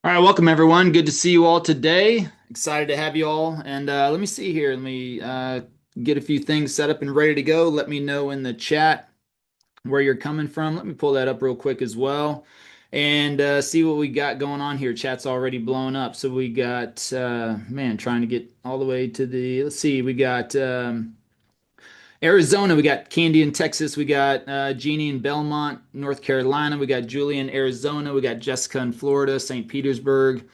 All right, welcome everyone. Good to see you all today. Excited to have you all. And let me see here. Let me get a few things set up and ready to go. Let me know in the chat where you're coming from. Let me pull that up real quick as well and see what we got going on here. Chat's already blown up. So we got, man, trying to get all the way to let's see, we got Arizona, we got Candy in Texas, we got Jeannie in Belmont, North Carolina, we got Julie in Arizona, we got Jessica in Florida, St. Petersburg.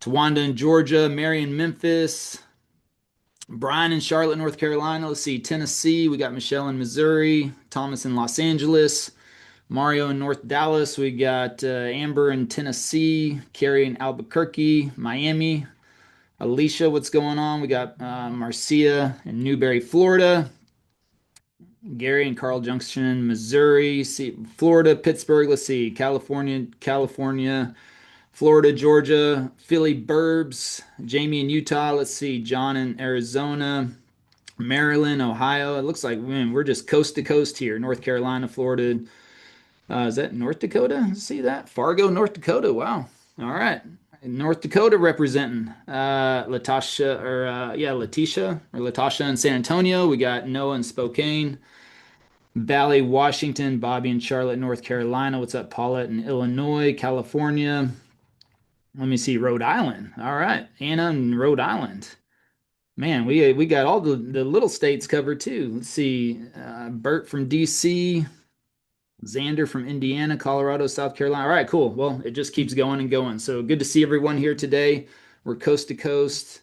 Tawanda in Georgia, Mary in Memphis, Brian in Charlotte, North Carolina. Let's see, Tennessee. We got Michelle in Missouri, Thomas in Los Angeles, Mario in North Dallas. We got Amber in Tennessee, Carrie in Albuquerque, Miami. Alicia, what's going on? We got Marcia in Newberry, Florida. Gary in Carl Junction, Missouri. See, Florida, Pittsburgh. Let's see, California. Florida, Georgia, Philly, Burbs, Jamie in Utah. Let's see, John in Arizona, Maryland, Ohio. It looks like, man, we're just coast to coast here. North Carolina, Florida. Is that North Dakota? See that? Fargo, North Dakota. Wow. All right. North Dakota representing Letitia in San Antonio. We got Noah in Spokane, Valley, Washington, Bobby in Charlotte, North Carolina. What's up, Paulette in Illinois, California? Let me see, Rhode Island. All right, Anna in Rhode Island. Man, we got all the little states covered too. Let's see, Bert from DC, Xander from Indiana, Colorado, South Carolina. All right, cool. Well, it just keeps going and going. So good to see everyone here today. We're coast to coast.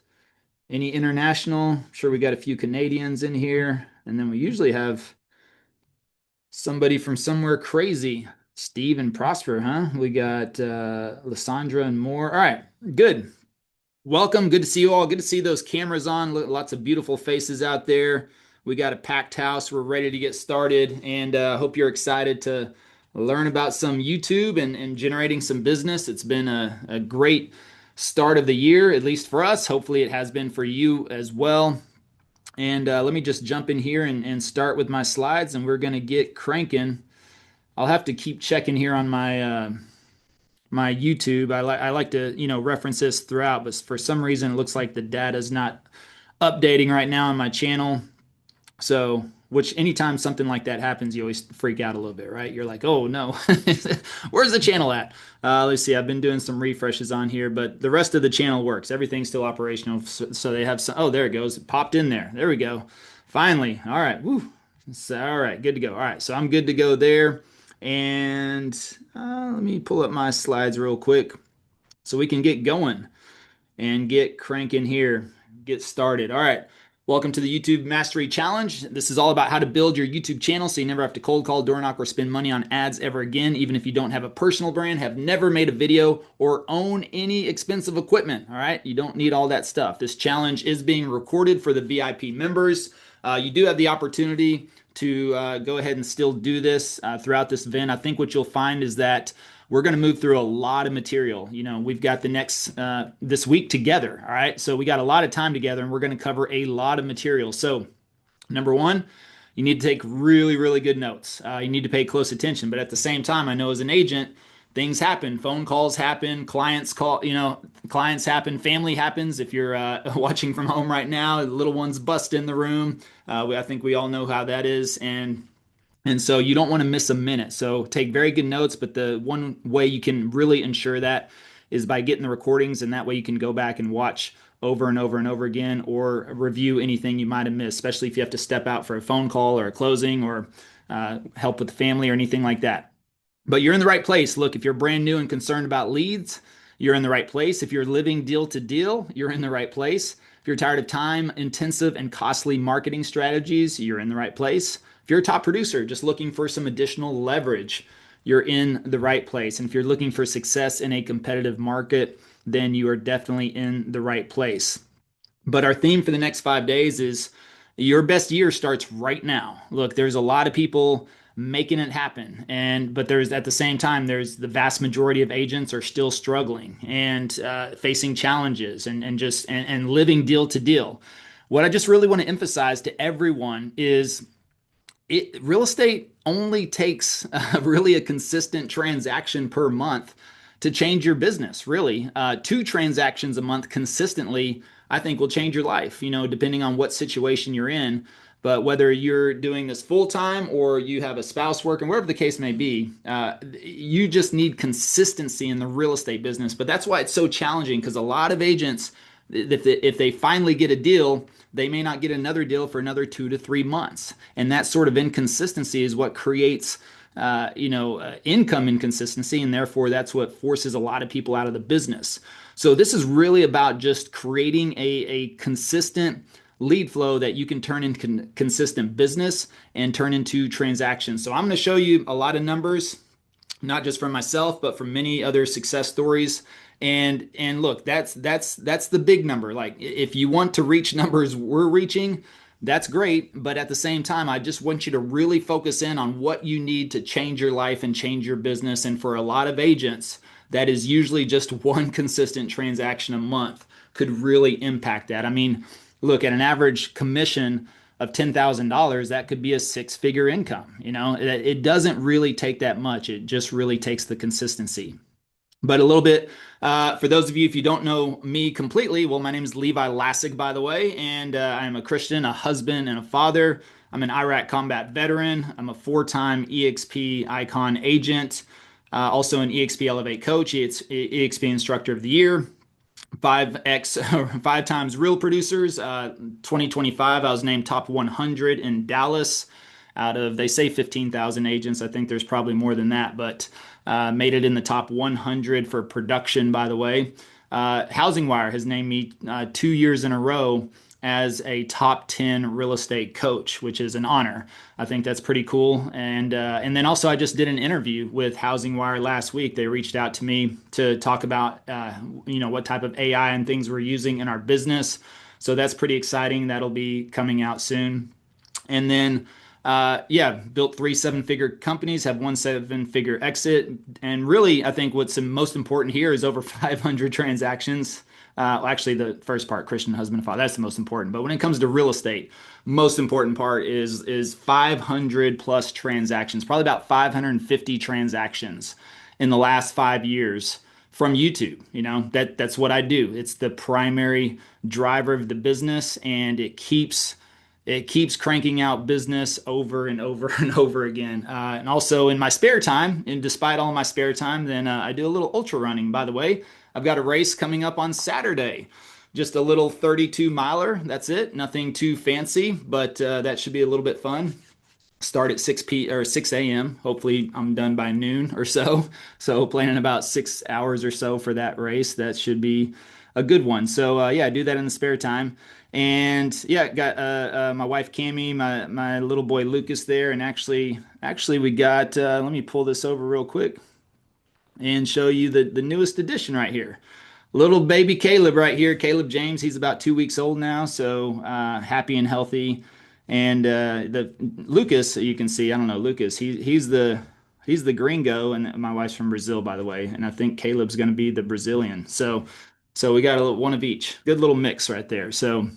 Any international? I'm sure we got a few Canadians in here, and then we usually have somebody from somewhere crazy. Steve and Prosper, huh? We got Lysandra and more. All right, good. Welcome. Good to see you all. Good to see those cameras on. Lots of beautiful faces out there. We got a packed house. We're ready to get started, and hope you're excited to learn about some YouTube and generating some business. It's been a great start of the year, at least for us. Hopefully, it has been for you as well. And let me just jump in here and start with my slides, and we're going to get cranking. I'll have to keep checking here on my YouTube. I like to reference this throughout, but for some reason it looks like the data is not updating right now on my channel. So, which anytime something like that happens, you always freak out a little bit, right? You're like, oh no, where's the channel at? Let's see. I've been doing some refreshes on here, but the rest of the channel works. Everything's still operational. So they have some. Oh, there it goes. It popped in there. There we go. Finally. All right. Woo. So, all right. Good to go. All right. So I'm good to go there. And let me pull up my slides real quick so we can get going and get cranking here, get started. All right. Welcome to the YouTube Mastery Challenge. This is all about how to build your YouTube channel so you never have to cold call, door knock, or spend money on ads ever again, even if you don't have a personal brand, have never made a video, or own any expensive equipment. All right. You don't need all that stuff. This challenge is being recorded for the VIP members. You do have the opportunity to go ahead and still do this throughout this event. I think what you'll find is that we're going to move through a lot of material. We've got the next this week together. All right. So we got a lot of time together and we're going to cover a lot of material. So, number one, you need to take really, really good notes. You need to pay close attention. But at the same time, I know as an agent, things happen. Phone calls happen. Clients happen. Family happens. If you're watching from home right now, the little ones bust in the room. I think we all know how that is. And so you don't want to miss a minute. So take very good notes, but the one way you can really ensure that is by getting the recordings, and that way you can go back and watch over and over and over again or review anything you might have missed, especially if you have to step out for a phone call or a closing or help with the family or anything like that. But you're in the right place. Look, if you're brand new and concerned about leads, you're in the right place. If you're living deal to deal, you're in the right place. If you're tired of time intensive and costly marketing strategies, you're in the right place. If you're a top producer just looking for some additional leverage, you're in the right place. And if you're looking for success in a competitive market, then you are definitely in the right place. But our theme for the next 5 days is your best year starts right now. Look, there's a lot of people making it happen, but there's at the same time there's the vast majority of agents are still struggling and facing challenges and living deal to deal. What I just really want to emphasize to everyone is real estate only takes really a consistent transaction per month to change your business, really. Two transactions a month consistently, I think will change your life, depending on what situation you're in. But whether you're doing this full time or you have a spouse working, wherever the case may be, you just need consistency in the real estate business. But that's why it's so challenging because a lot of agents, if they finally get a deal, they may not get another deal for another 2 to 3 months. And that sort of inconsistency is what creates income inconsistency, and therefore that's what forces a lot of people out of the business. So this is really about just creating a consistent lead flow that you can turn into consistent business and turn into transactions. So I'm going to show you a lot of numbers, not just from myself, but from many other success stories. And look, that's the big number. Like if you want to reach numbers we're reaching, that's great. But at the same time, I just want you to really focus in on what you need to change your life and change your business. And for a lot of agents, that is usually just one consistent transaction a month could really impact that. I mean, look, at an average commission of $10,000, that could be a six-figure income. It doesn't really take that much. It just really takes the consistency. But a little bit, for those of you, if you don't know me completely, well, my name is Levi Lassig, by the way, and I'm a Christian, a husband, and a father. I'm an Iraq combat veteran. I'm a four-time EXP Icon agent, also an EXP Elevate coach, EXP Instructor of the Year, 5 times Real Producers. 2025, I was named top 100 in Dallas out of, they say 15,000 agents. I think there's probably more than that, but made it in the top 100 for production, by the way. Housing Wire has named me 2 years in a row as a top 10 real estate coach, which is an honor. I think that's pretty cool. And then also I just did an interview with Housing Wire last week. They reached out to me to talk about what type of AI and things we're using in our business. So that's pretty exciting. That'll be coming out soon. And then built 3 7-figure companies, have 1 7-figure exit. And really, I think what's most important here is over 500 transactions. Actually, the first part, Christian husband and father, that's the most important. But when it comes to real estate, most important part is 500 plus transactions, probably about 550 transactions in the last 5 years from YouTube. That's what I do. It's the primary driver of the business, and it keeps cranking out business over and over and over again. And also in my spare time, and despite all my spare time, then I do a little ultra running. By the way, I've got a race coming up on Saturday. Just a little 32 miler. That's it. Nothing too fancy, but that should be a little bit fun. Start at 6 a.m. Hopefully I'm done by noon or so. So planning about 6 hours or so for that race. That should be a good one. So I do that in the spare time. And got my wife Cami, my little boy Lucas there, and actually we got. Let me pull this over real quick and show you the newest addition right here. Little baby Caleb right here, Caleb James. He's about 2 weeks old now, so happy and healthy. And the Lucas, you can see. I don't know Lucas. He's the gringo, and my wife's from Brazil, by the way. And I think Caleb's going to be the Brazilian. So we got one of each. Good little mix right there. So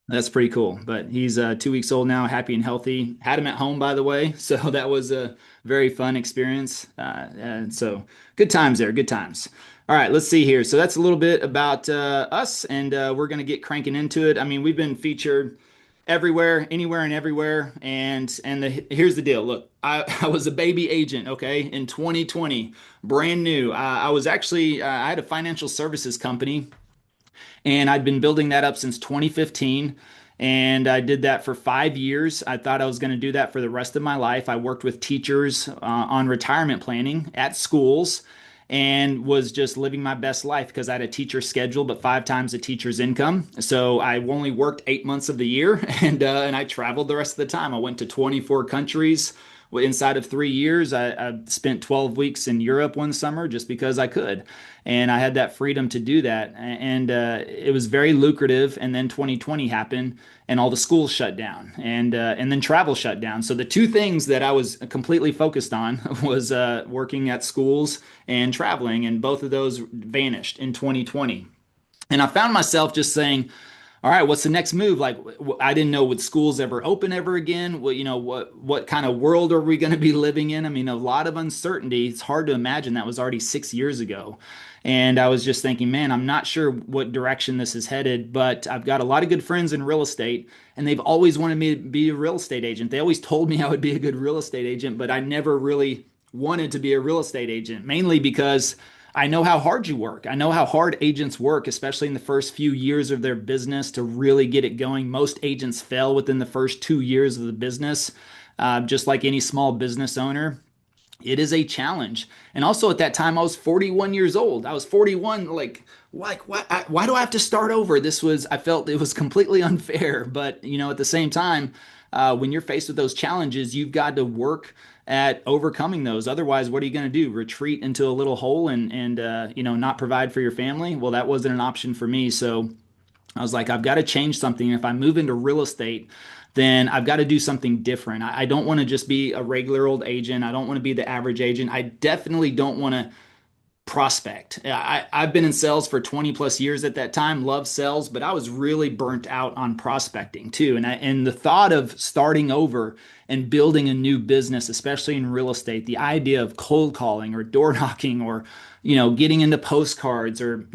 that's pretty cool. But he's 2 weeks old now, happy and healthy. Had him at home, by the way. So that was a very fun experience. And so good times there, good times. All right, let's see here. So that's a little bit about us, and we're going to get cranking into it. I mean, we've been featured everywhere, anywhere, and everywhere. And here's the deal. Look, I was a baby agent, okay, in 2020, brand new. I was actually I had a financial services company, and I'd been building that up since 2015. And I did that for 5 years. I thought I was going to do that for the rest of my life. I worked with teachers on retirement planning at schools, and was just living my best life because I had a teacher schedule, but 5 times a teacher's income. So I only worked 8 months of the year, and I traveled the rest of the time. I went to 24 countries inside of 3 years. I spent 12 weeks in Europe one summer just because I could. And I had that freedom to do that. And it was very lucrative. And then 2020 happened, and all the schools shut down, and then travel shut down. So the two things that I was completely focused on was working at schools and traveling. And both of those vanished in 2020. And I found myself just saying, all right, what's the next move? Like, I didn't know, would schools ever open ever again? What kind of world are we going to be living in? I mean, a lot of uncertainty. It's hard to imagine that was already 6 years ago. And I was just thinking, man, I'm not sure what direction this is headed, but I've got a lot of good friends in real estate, and they've always wanted me to be a real estate agent. They always told me I would be a good real estate agent, but I never really wanted to be a real estate agent, mainly because I know how hard you work. I know how hard agents work, especially in the first few years of their business to really get it going. Most agents fail within the first 2 years of the business, just like any small business owner. It is a challenge. And also at that time, I was 41 years old. I was 41, why do I have to start over? I felt it was completely unfair. But, at the same time, when you're faced with those challenges, you've got to work at overcoming those. Otherwise, what are you going to do? Retreat into a little hole and not provide for your family? Well, that wasn't an option for me. So I was like, I've got to change something. If I move into real estate, then I've got to do something different. I don't want to just be a regular old agent. I don't want to be the average agent. I definitely don't want to prospect. I've been in sales for 20 plus years at that time, love sales, but I was really burnt out on prospecting too. And the thought of starting over and building a new business, especially in real estate, the idea of cold calling or door knocking or, getting into postcards or,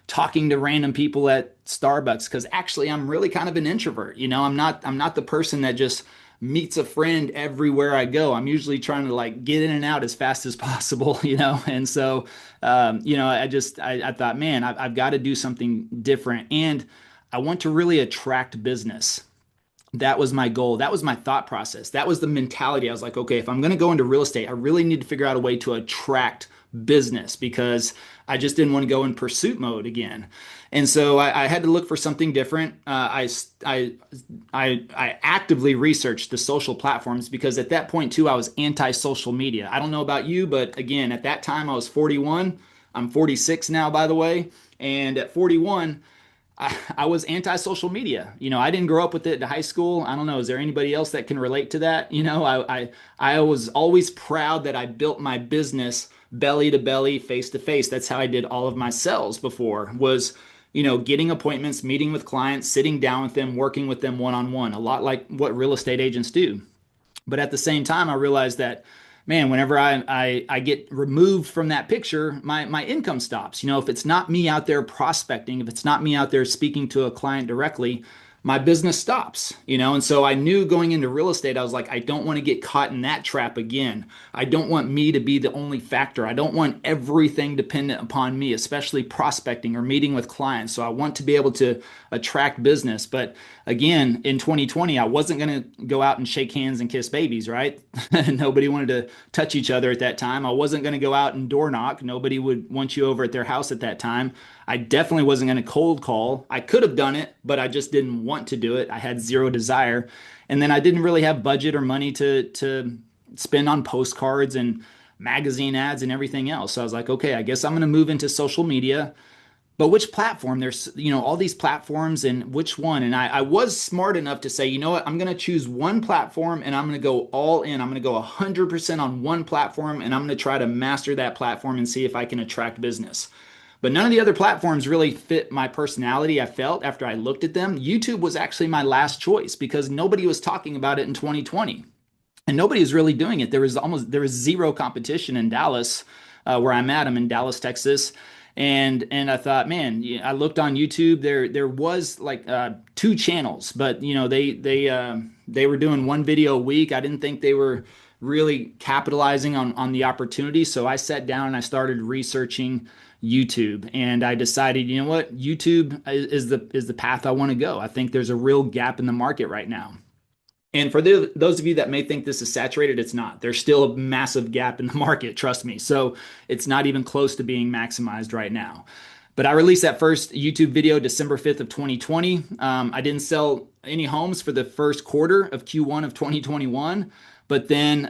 talking to random people at Starbucks, because actually I'm really kind of an introvert. I'm not the person that just meets a friend everywhere I go. I'm usually trying to like get in and out as fast as possible, And so, I thought, man, I've got to do something different. And I want to really attract business. That was my goal. That was my thought process. That was the mentality. I was like, okay, if I'm going to go into real estate, I really need to figure out a way to attract business because I just didn't want to go in pursuit mode again. And so I had to look for something different. I actively researched the social platforms because at that point too, I was anti-social media. I don't know about you, but again, at that time I was 41. I'm 46 now, by the way. And at 41, I was anti-social media. I didn't grow up with it in high school. I don't know. Is there anybody else that can relate to that? I was always proud that I built my business belly to belly, face to face. That's how I did all of my sales before was, getting appointments, meeting with clients, sitting down with them, working with them one-on-one, a lot like what real estate agents do. But at the same time, I realized that, man, whenever I get removed from that picture, my income stops. If it's not me out there prospecting, if it's not me out there speaking to a client directly, my business stops, And so I knew going into real estate, I was like, I don't want to get caught in that trap again. I don't want me to be the only factor. I don't want everything dependent upon me, especially prospecting or meeting with clients. So I want to be able to attract business. But again, in 2020, I wasn't going to go out and shake hands and kiss babies, right? Nobody wanted to touch each other at that time. I wasn't going to go out and door knock. Nobody would want you over at their house at that time. I definitely wasn't going to cold call. I could have done it, but I just didn't want to do it. I had zero desire. And then I didn't really have budget or money to spend on postcards and magazine ads and everything else. So I was like, okay, I guess I'm going to move into social media. But which platform? There's, all these platforms and which one? And I was smart enough to say, you know what? I'm going to choose one platform and I'm going to go all in. I'm going to go 100% on one platform and I'm going to try to master that platform and see if I can attract business. But none of the other platforms really fit my personality. I felt after I looked at them, YouTube was actually my last choice because nobody was talking about it in 2020 and nobody was really doing it. There was zero competition in Dallas, where I'm at. I'm in Dallas, Texas. And I thought, man, I looked on YouTube. There was like two channels, but they were doing one video a week. I didn't think they were really capitalizing on the opportunity. So I sat down and I started researching YouTube, and I decided, you know what, YouTube is the path I want to go. I think there's a real gap in the market right now. And for those of you that may think this is saturated, it's not. There's still a massive gap in the market, trust me. So it's not even close to being maximized right now. But I released that first YouTube video December 5th of 2020. I didn't sell any homes for the first quarter of Q1 of 2021. But then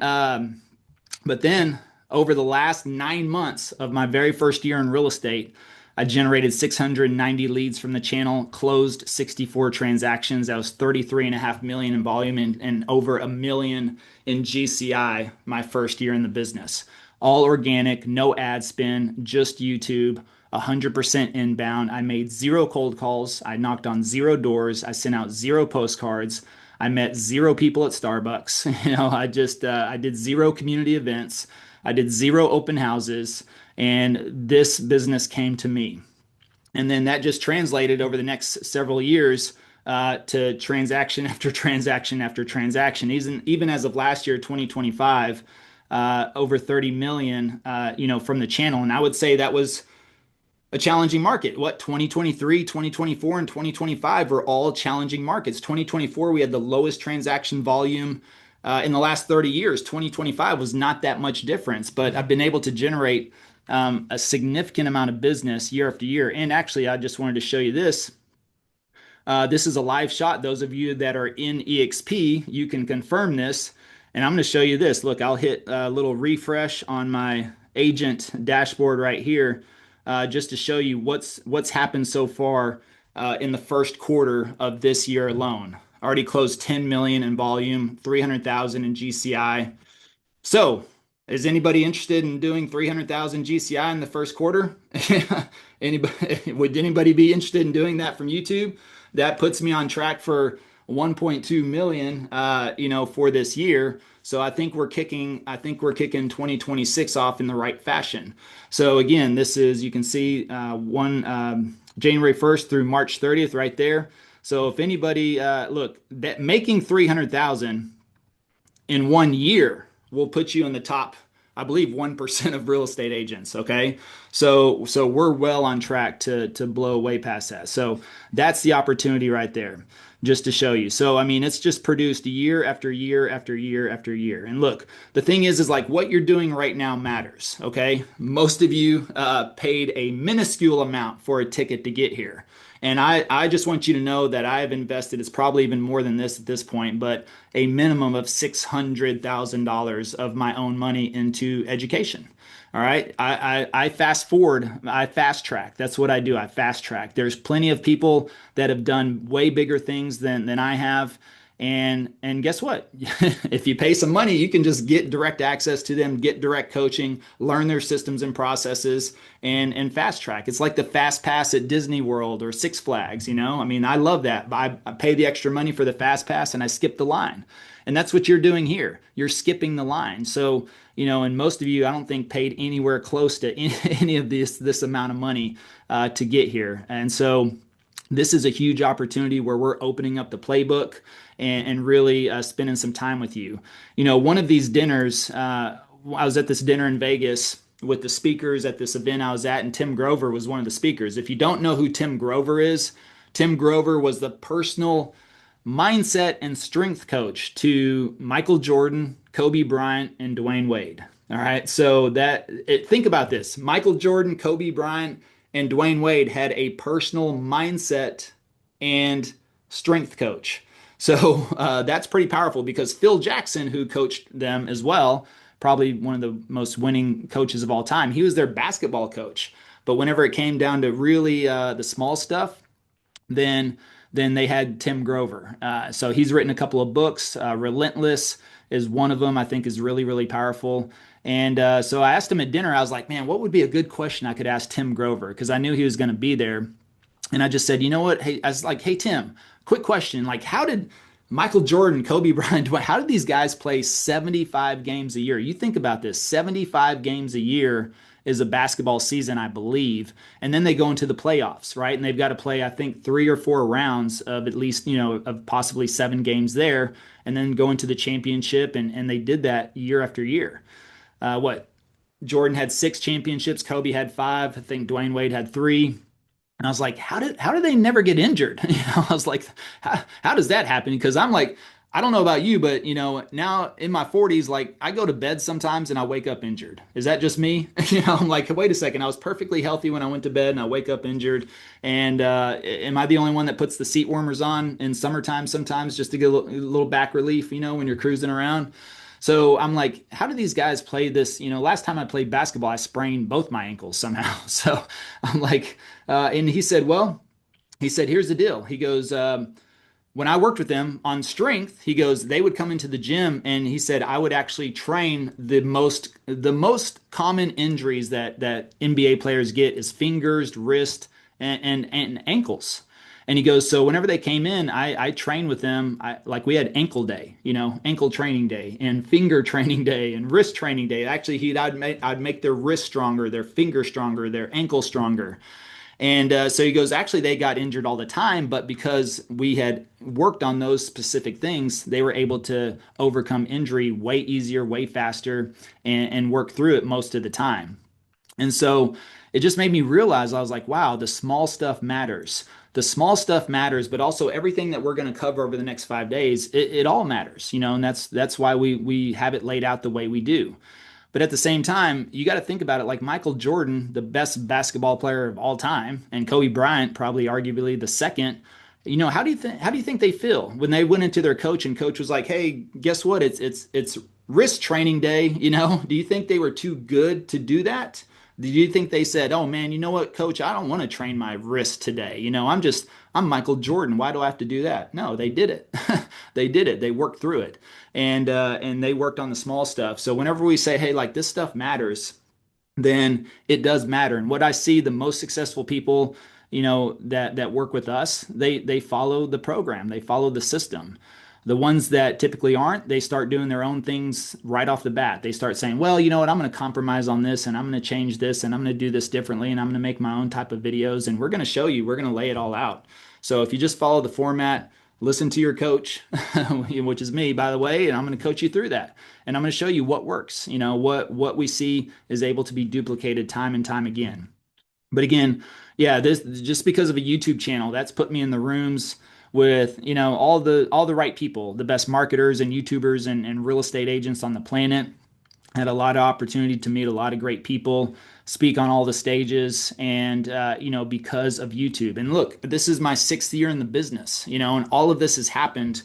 over the last 9 months of my very first year in real estate, I generated 690 leads from the channel, closed 64 transactions. That was 33.5 million in volume and over a million in GCI my first year in the business. All organic, no ad spend, just YouTube, 100% inbound. I made zero cold calls. I knocked on zero doors. I sent out zero postcards. I met zero people at Starbucks. I did zero community events. I did zero open houses, and this business came to me. And then that just translated over the next several years to transaction after transaction after transaction. Even as of last year, 2025, over 30 million, from the channel. And I would say that was a challenging market. 2023, 2024, and 2025 were all challenging markets. 2024, we had the lowest transaction volume in the last 30 years. 2025 was not that much difference, but I've been able to generate a significant amount of business year after year. And actually, I just wanted to show you this. This is a live shot. Those of you that are in EXP, you can confirm this. And I'm going to show you this. Look, I'll hit a little refresh on my agent dashboard right here, just to show you what's happened so far in the first quarter of this year alone. Already closed 10 million in volume, 300,000 in GCI. So, is anybody interested in doing 300,000 GCI in the first quarter? Would anybody be interested in doing that from YouTube? That puts me on track for 1.2 million, for this year. So I think we're kicking 2026 off in the right fashion. So again, this is, you can see, January 1st through March 30th right there. So if anybody, look, that making 300,000 in 1 year will put you in the top, I believe, 1% of real estate agents. Okay. So we're well on track to blow way past that. So that's the opportunity right there, just to show you. So, I mean, it's just produced year after year after year after year. And look, the thing is like what you're doing right now matters. Okay. Most of you paid a minuscule amount for a ticket to get here. And I just want you to know that I've invested, it's probably even more than this at this point, but a minimum of $600,000 of my own money into education. All right. I fast forward, I fast track. That's what I do. I fast track. There's plenty of people that have done way bigger things than I have. And guess what? If you pay some money, you can just get direct access to them, get direct coaching, learn their systems and processes, and fast track. It's like the fast pass at Disney World or Six Flags, I mean, I love that. I pay the extra money for the fast pass and I skip the line. And that's what you're doing here. You're skipping the line. So, and most of you, I don't think, paid anywhere close to any of this amount of money to get here. And so this is a huge opportunity where we're opening up the playbook and really spending some time with you. One of these dinners, I was at this dinner in Vegas with the speakers at this event I was at, and Tim Grover was one of the speakers. If you don't know who Tim Grover is, Tim Grover was the personal mindset and strength coach to Michael Jordan, Kobe Bryant, and Dwayne Wade. All right. So think about this. Michael Jordan, Kobe Bryant, and Dwayne Wade had a personal mindset and strength coach. So that's pretty powerful, because Phil Jackson, who coached them as well, probably one of the most winning coaches of all time, he was their basketball coach. But whenever it came down to really the small stuff, then they had Tim Grover. So he's written a couple of books. Relentless is one of them, I think is really, really powerful. And so I asked him at dinner, I was like, man, what would be a good question I could ask Tim Grover? Because I knew he was going to be there. And I just said, you know what? Hey, I was like, hey, Tim, quick question. Like, how did Michael Jordan, Kobe Bryant, how did these guys play 75 games a year? You think about this, 75 games a year is a basketball season, I believe. And then they go into the playoffs, right? And they've got to play, I think, 3 or 4 rounds of at least, of possibly 7 games there, and then go into the championship. And they did that year after year. Jordan had 6 championships, Kobe had 5, I think Dwayne Wade had 3. And I was like, how did they never get injured? I was like, how does that happen? Because I'm like, I don't know about you, but now in my 40s, like I go to bed sometimes and I wake up injured. Is that just me? I'm like, wait a second. I was perfectly healthy when I went to bed and I wake up injured. And am I the only one that puts the seat warmers on in summertime sometimes just to get a little back relief, when you're cruising around? So I'm like, how do these guys play this? Last time I played basketball, I sprained both my ankles somehow. So I'm like, and he said, here's the deal. He goes, when I worked with them on strength, he goes, they would come into the gym and he said I would actually train the most common injuries that NBA players get is fingers, wrist, and ankles. And he goes, so whenever they came in, I trained with them. Like we had ankle day, ankle training day and finger training day and wrist training day. Actually, I'd make their wrist stronger, their finger stronger, their ankle stronger. And so he goes, actually, they got injured all the time, but because we had worked on those specific things, they were able to overcome injury way easier, way faster, and work through it most of the time. And so it just made me realize I was like, wow, the small stuff matters. The small stuff matters, but also everything that we're going to cover over the next 5 days, it all matters, and that's why we have it laid out the way we do. But at the same time, you got to think about it like Michael Jordan, the best basketball player of all time, and Kobe Bryant, probably arguably the second. How do you think they feel when they went into their coach and coach was like, "Hey, guess what? It's wrist training day." Do you think they were too good to do that? Do you think they said, "Oh man, you know what, coach? I don't want to train my wrist today. I'm Michael Jordan. Why do I have to do that?" No, they did it. They did it. They worked through it, and they worked on the small stuff. So whenever we say, "Hey, like this stuff matters," then it does matter. And what I see the most successful people, that work with us, they follow the program, they follow the system. The ones that typically aren't, they start doing their own things right off the bat. They start saying, well, you know what, I'm going to compromise on this and I'm going to change this and I'm going to do this differently and I'm going to make my own type of videos and we're going to show you, we're going to lay it all out. So if you just follow the format, listen to your coach, which is me, by the way, and I'm going to coach you through that. And I'm going to show you what works, what we see is able to be duplicated time and time again. But again, yeah, this just because of a YouTube channel, that's put me in the rooms with, all the right people, the best marketers and YouTubers and real estate agents on the planet. Had a lot of opportunity to meet a lot of great people, speak on all the stages, and because of YouTube. And look, this is my 6th year in the business, and all of this has happened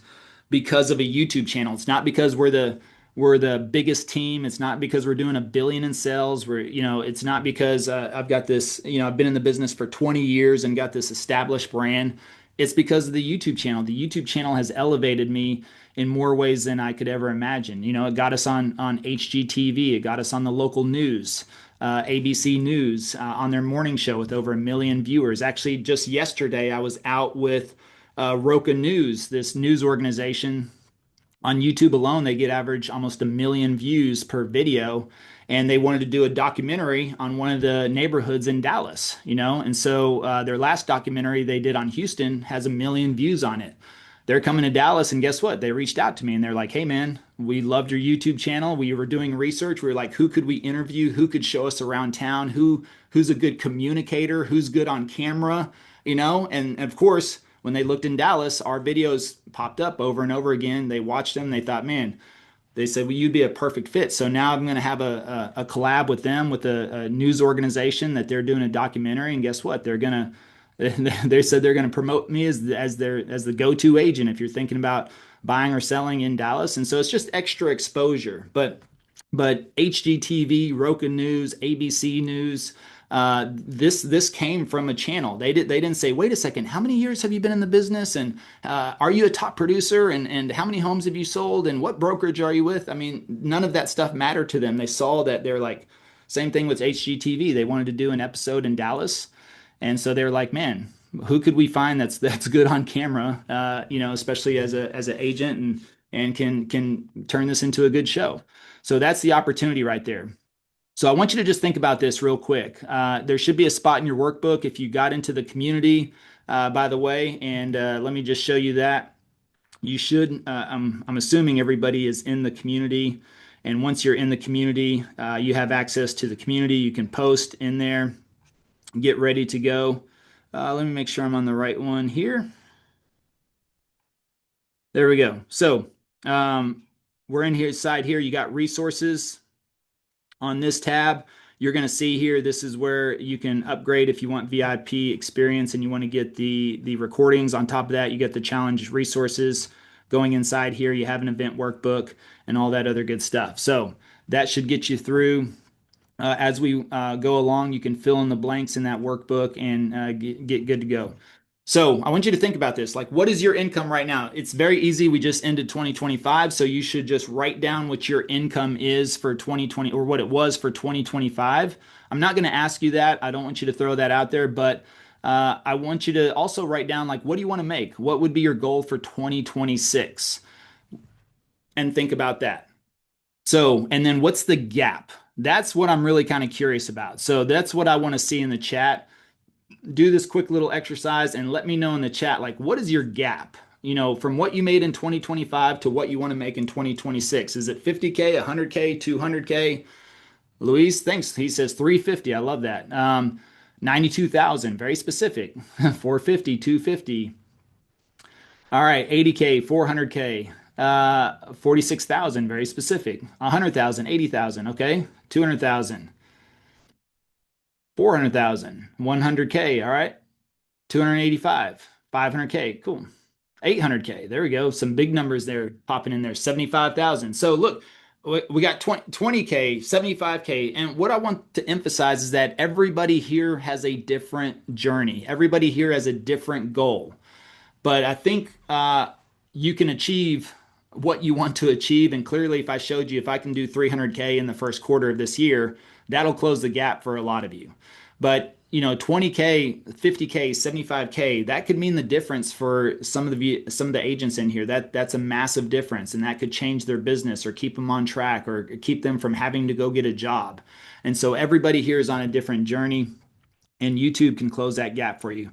because of a YouTube channel. It's not because we're the biggest team. It's not because we're doing 1 billion in sales. It's not because I've got this, I've been in the business for 20 years and got this established brand. It's because of the YouTube channel. The YouTube channel has elevated me in more ways than I could ever imagine. It got us on HGTV. It got us on the local news, ABC News, on their morning show with over 1 million viewers. Actually, just yesterday, I was out with Roca News, this news organization on YouTube alone, they get average almost 1 million views per video. And they wanted to do a documentary on one of the neighborhoods in Dallas, And so their last documentary they did on Houston has 1 million views on it. They're coming to Dallas, and guess what? They reached out to me and they're like, hey, man, we loved your YouTube channel. We were doing research. We were like, who could we interview? Who could show us around town? Who's a good communicator? Who's good on camera? And of course, when they looked in Dallas, our videos popped up over and over again. They watched them. They thought, man, they said, well, you'd be a perfect fit. So now I'm going to have a collab with them with a news organization that they're doing a documentary. And guess what? They said they're going to promote me as the go-to agent if you're thinking about buying or selling in Dallas. And so it's just extra exposure. But HGTV, Roca News, ABC News, this came from a channel. They didn't say, wait a second, how many years have you been in the business, and are you a top producer, and how many homes have you sold, and what brokerage are you with? I mean, none of that stuff mattered to them. They saw that they're like, same thing with HGTV. They wanted to do an episode in Dallas, and so they're like, man, who could we find that's good on camera, especially as an agent and can turn this into a good show. So that's the opportunity right there. So I want you to just think about this real quick. There should be a spot in your workbook if you got into the community, by the way, and let me just show you that. You should, I'm assuming everybody is in the community. And once you're in the community, you have access to the community. You can post in there, get ready to go. Let me make sure I'm on the right one here. There we go. So we're in here, side here. You got resources on this tab. You're going to see here, this is where you can upgrade if you want VIP experience and you want to get the recordings. On top of that, you get the challenge resources. Going inside here, you have an event workbook and all that other good stuff. So that should get you through. As we go along, you can fill in the blanks in that workbook and get good to go. So I want you to think about this. Like, what is your income right now? It's very easy. We just ended 2025. So you should just write down what your income is for 2020 or what it was for 2025. I'm not going to ask you that. I don't want you to throw that out there, but I want you to also write down, like, what do you want to make? What would be your goal for 2026? And think about that. So, and then what's the gap? That's what I'm really kind of curious about. So that's what I want to see in the chat. Do this quick little exercise and let me know in the chat, like, what is your gap? From what you made in 2025 to what you want to make in 2026. Is it 50K, 100K, 200K? Luis, thanks. He says 350. I love that. 92,000, very specific. 450, 250. All right, 80K, 400K, 46,000, very specific. 100,000, 80,000, okay? 200,000, 400,000, 100K, all right? 285, 500K, cool. 800K, there we go. Some big numbers there popping in there. 75,000. So look, we got 20K, 75K. And what I want to emphasize is that everybody here has a different journey. Everybody here has a different goal. But I think you can achieve what you want to achieve. And clearly, if I showed you if I can do 300K in the first quarter of this year, that'll close the gap for a lot of you. But 20K, 50K, 75K, that could mean the difference for some of the agents in here. That's a massive difference, and that could change their business or keep them on track or keep them from having to go get a job. And so everybody here is on a different journey, and YouTube can close that gap for you.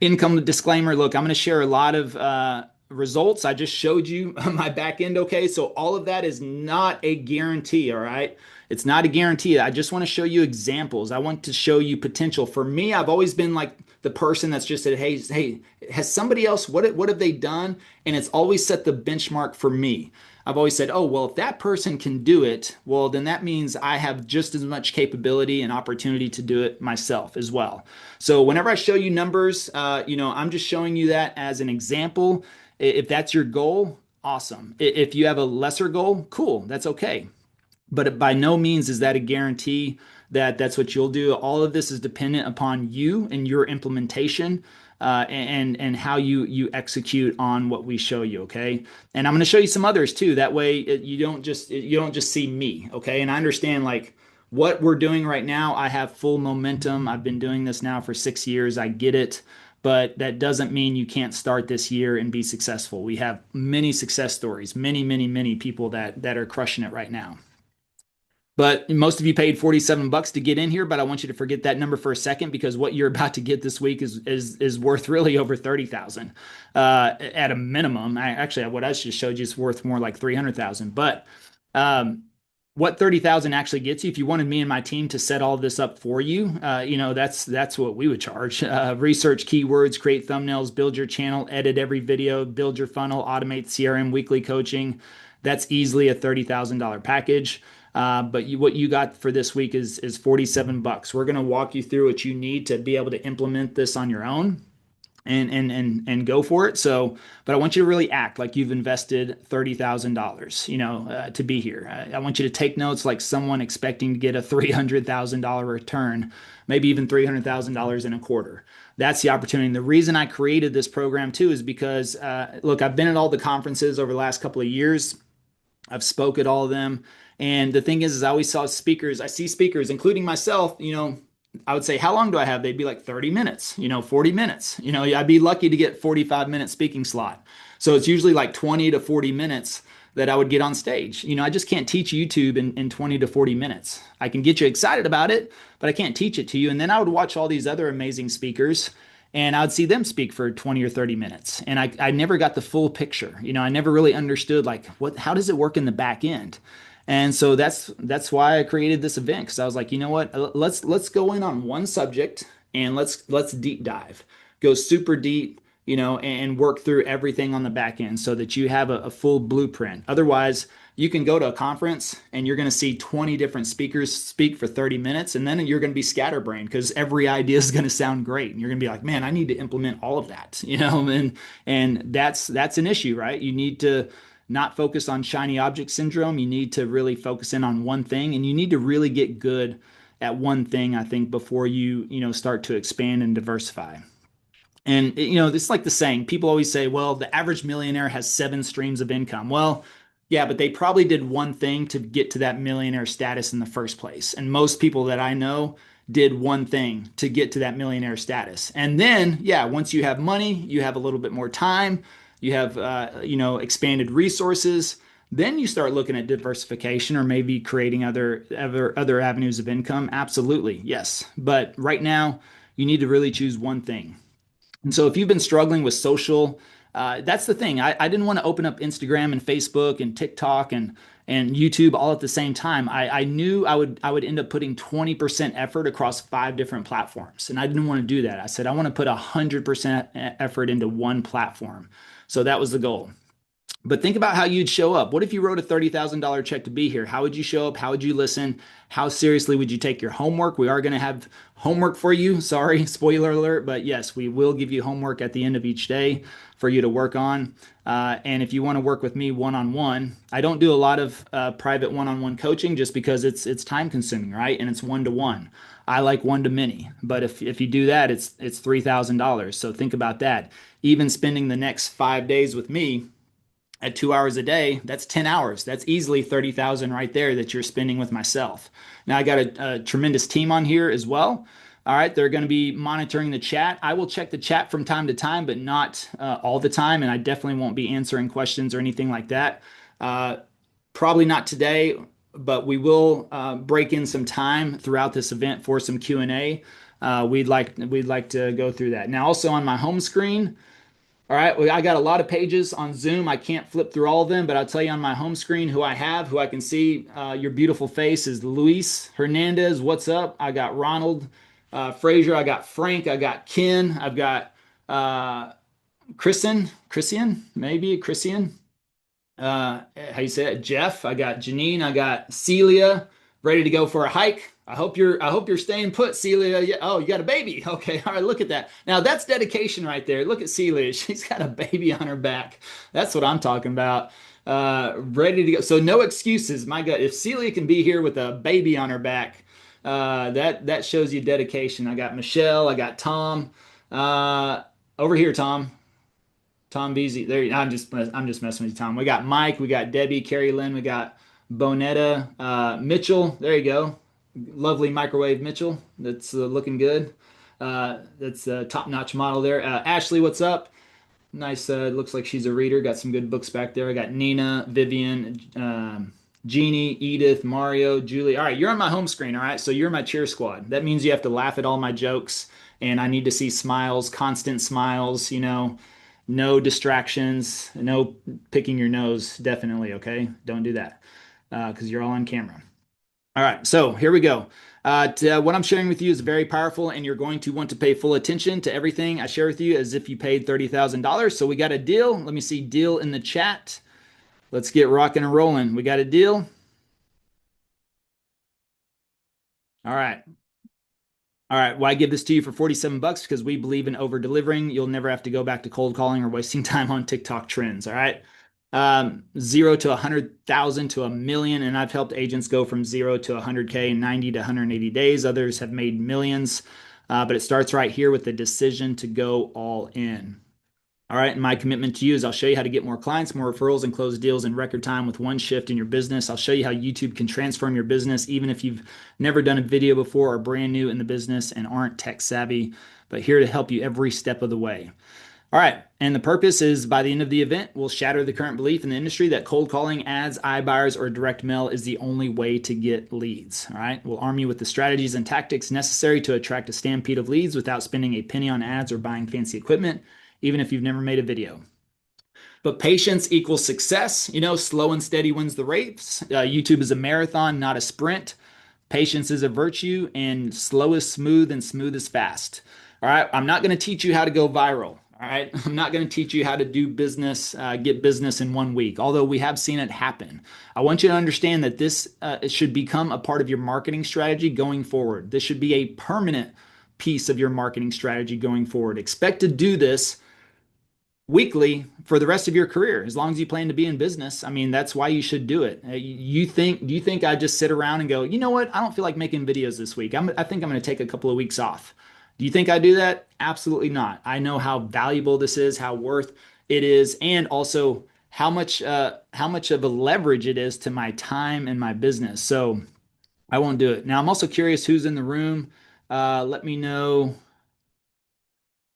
Income disclaimer. Look, I'm going to share a lot of results. I just showed you my back end. Okay. So all of that is not a guarantee. All right. It's not a guarantee. I just want to show you examples. I want to show you potential. For me, I've always been like the person that's just said, hey, has somebody else, what have they done? And it's always set the benchmark for me. I've always said, oh, well, if that person can do it, well, then that means I have just as much capability and opportunity to do it myself as well. So whenever I show you numbers, I'm just showing you that as an example. If that's your goal, awesome. If you have a lesser goal, cool, that's okay. But by no means is that a guarantee that that's what you'll do. All of this is dependent upon you and your implementation and how you execute on what we show you. Okay, and I'm going to show you some others too. That way you don't just see me. Okay, and I understand like what we're doing right now. I have full momentum. I've been doing this now for 6 years. I get it. But that doesn't mean you can't start this year and be successful. We have many success stories, many, many, many people that are crushing it right now. But most of you paid $47 to get in here, but I want you to forget that number for a second because what you're about to get this week is worth really over 30,000 at a minimum. What I just showed you is worth more like 300,000. But what 30,000 actually gets you, if you wanted me and my team to set all this up for you, that's what we would charge. Research keywords, create thumbnails, build your channel, edit every video, build your funnel, automate CRM, weekly coaching. That's easily a $30,000 package. But what you got for this week is $47. We're going to walk you through what you need to be able to implement this on your own and go for it. So, but I want you to really act like you've invested $30,000, to be here. I want you to take notes like someone expecting to get a $300,000 return, maybe even $300,000 in a quarter. That's the opportunity. And the reason I created this program too is because, look, I've been at all the conferences over the last couple of years. I've spoke at all of them. And the thing is I always saw speakers. I see speakers, including myself, I would say, how long do I have? They'd be like 30 minutes, 40 minutes. I'd be lucky to get 45-minute speaking slot. So it's usually like 20 to 40 minutes that I would get on stage. I just can't teach YouTube in 20 to 40 minutes. I can get you excited about it, but I can't teach it to you. And then I would watch all these other amazing speakers and I would see them speak for 20 or 30 minutes. And I never got the full picture. I never really understood like how does it work in the back end? And so that's why I created this event, because I was like, you know what, let's go in on one subject and let's deep dive, go super deep, and work through everything on the back end so that you have a full blueprint. Otherwise, you can go to a conference and you're going to see 20 different speakers speak for 30 minutes, and then you're going to be scatterbrained because every idea is going to sound great, and you're going to be like, man, I need to implement all of that, and that's an issue, right? You need to not focus on shiny object syndrome. You need to really focus in on one thing, and you need to really get good at one thing, I think, before you start to expand and diversify. And it's like the saying, people always say, well, the average millionaire has 7 streams of income. Well, yeah, but they probably did one thing to get to that millionaire status in the first place. And most people that I know did one thing to get to that millionaire status. And then, yeah, once you have money, you have a little bit more time, you have, expanded resources. Then you start looking at diversification or maybe creating other avenues of income. Absolutely, yes. But right now, you need to really choose one thing. And so if you've been struggling with social, that's the thing. I didn't want to open up Instagram and Facebook and TikTok and YouTube all at the same time. I knew I would end up putting 20% effort across 5 different platforms. And I didn't want to do that. I said I want to put 100% effort into one platform. So that was the goal. But think about how you'd show up. What if you wrote a $30,000 check to be here? How would you show up? How would you listen? How seriously would you take your homework? We are going to have homework for you. Sorry, spoiler alert. But yes, we will give you homework at the end of each day for you to work on. And if you want to work with me one-on-one, I don't do a lot of private one-on-one coaching just because it's time consuming, right? And it's one-to-one. I like one-to-many. But if you do that, it's $3,000. So think about that. Even spending the next 5 days with me at 2 hours a day, that's 10 hours. That's easily 30,000 right there that you're spending with myself. Now I got a tremendous team on here as well. All right, they're going to be monitoring the chat. I will check the chat from time to time, but not all the time. And I definitely won't be answering questions or anything like that. Probably not today, but we will break in some time throughout this event for some Q&A. We'd like to go through that. Now, also on my home screen, all right, well, I got a lot of pages on Zoom. I can't flip through all of them, but I'll tell you on my home screen who I have, who I can see. Your beautiful face is Luis Hernandez. What's up? I got Ronald Frazier. I got Frank. I got Ken. I've got Christian, maybe Christian. How you say it? Jeff. I got Janine. I got Celia, ready to go for a hike. I hope you're staying put, Celia. Yeah. Oh, you got a baby. Okay. All right. Look at that. Now that's dedication right there. Look at Celia. She's got a baby on her back. That's what I'm talking about. Ready to go. So no excuses. My God, if Celia can be here with a baby on her back, that shows you dedication. I got Michelle. I got Tom. Over here, Tom. Tom Beasy. There. I'm just messing with you, Tom. We got Mike. We got Debbie, Carrie Lynn. We got Bonetta, Mitchell. There you go. Lovely microwave Mitchell. That's looking good. That's a top-notch model there. Ashley, what's up? Nice. Looks like she's a reader. Got some good books back there. I got Nina, Vivian, Jeannie, Edith, Mario, Julie. All right, you're on my home screen. All right, so you're my cheer squad. That means you have to laugh at all my jokes, and I need to see smiles, constant smiles. No distractions, no picking your nose. Definitely, okay? Don't do that because you're all on camera. All right, so here we go. What I'm sharing with you is very powerful, and you're going to want to pay full attention to everything I share with you as if you paid $30,000. So we got a deal. Let me see deal in the chat. Let's get rocking and rolling. We got a deal. All right. All right. Well, I give this to you for 47 bucks because we believe in over delivering. You'll never have to go back to cold calling or wasting time on TikTok trends. All right. 0 to 100,000 to a million. And I've helped agents go from 0 to 100K in 90 to 180 days. Others have made millions. But it starts right here with the decision to go all in. All right. And my commitment to you is I'll show you how to get more clients, more referrals, and close deals in record time with one shift in your business. I'll show you how YouTube can transform your business, even if you've never done a video before or brand new in the business and aren't tech savvy, but here to help you every step of the way. All right. And the purpose is by the end of the event, we'll shatter the current belief in the industry that cold calling, ads, iBuyers, or direct mail is the only way to get leads. All right. We'll arm you with the strategies and tactics necessary to attract a stampede of leads without spending a penny on ads or buying fancy equipment, even if you've never made a video. But patience equals success. Slow and steady wins the race. YouTube is a marathon, not a sprint. Patience is a virtue, and slow is smooth, and smooth is fast. All right. I'm not going to teach you how to go viral. All right. I'm not going to teach you how to do business, get business in 1 week, although we have seen it happen. I want you to understand that this should become a part of your marketing strategy going forward. This should be a permanent piece of your marketing strategy going forward. Expect to do this weekly for the rest of your career, as long as you plan to be in business. I mean, that's why you should do it. Do you think I just sit around and go, you know what? I don't feel like making videos this week. I think I'm going to take a couple of weeks off. Do you think I do that? Absolutely not. I know how valuable this is, how worth it is, and also how much of a leverage it is to my time and my business. So I won't do it. Now I'm also curious who's in the room. Let me know.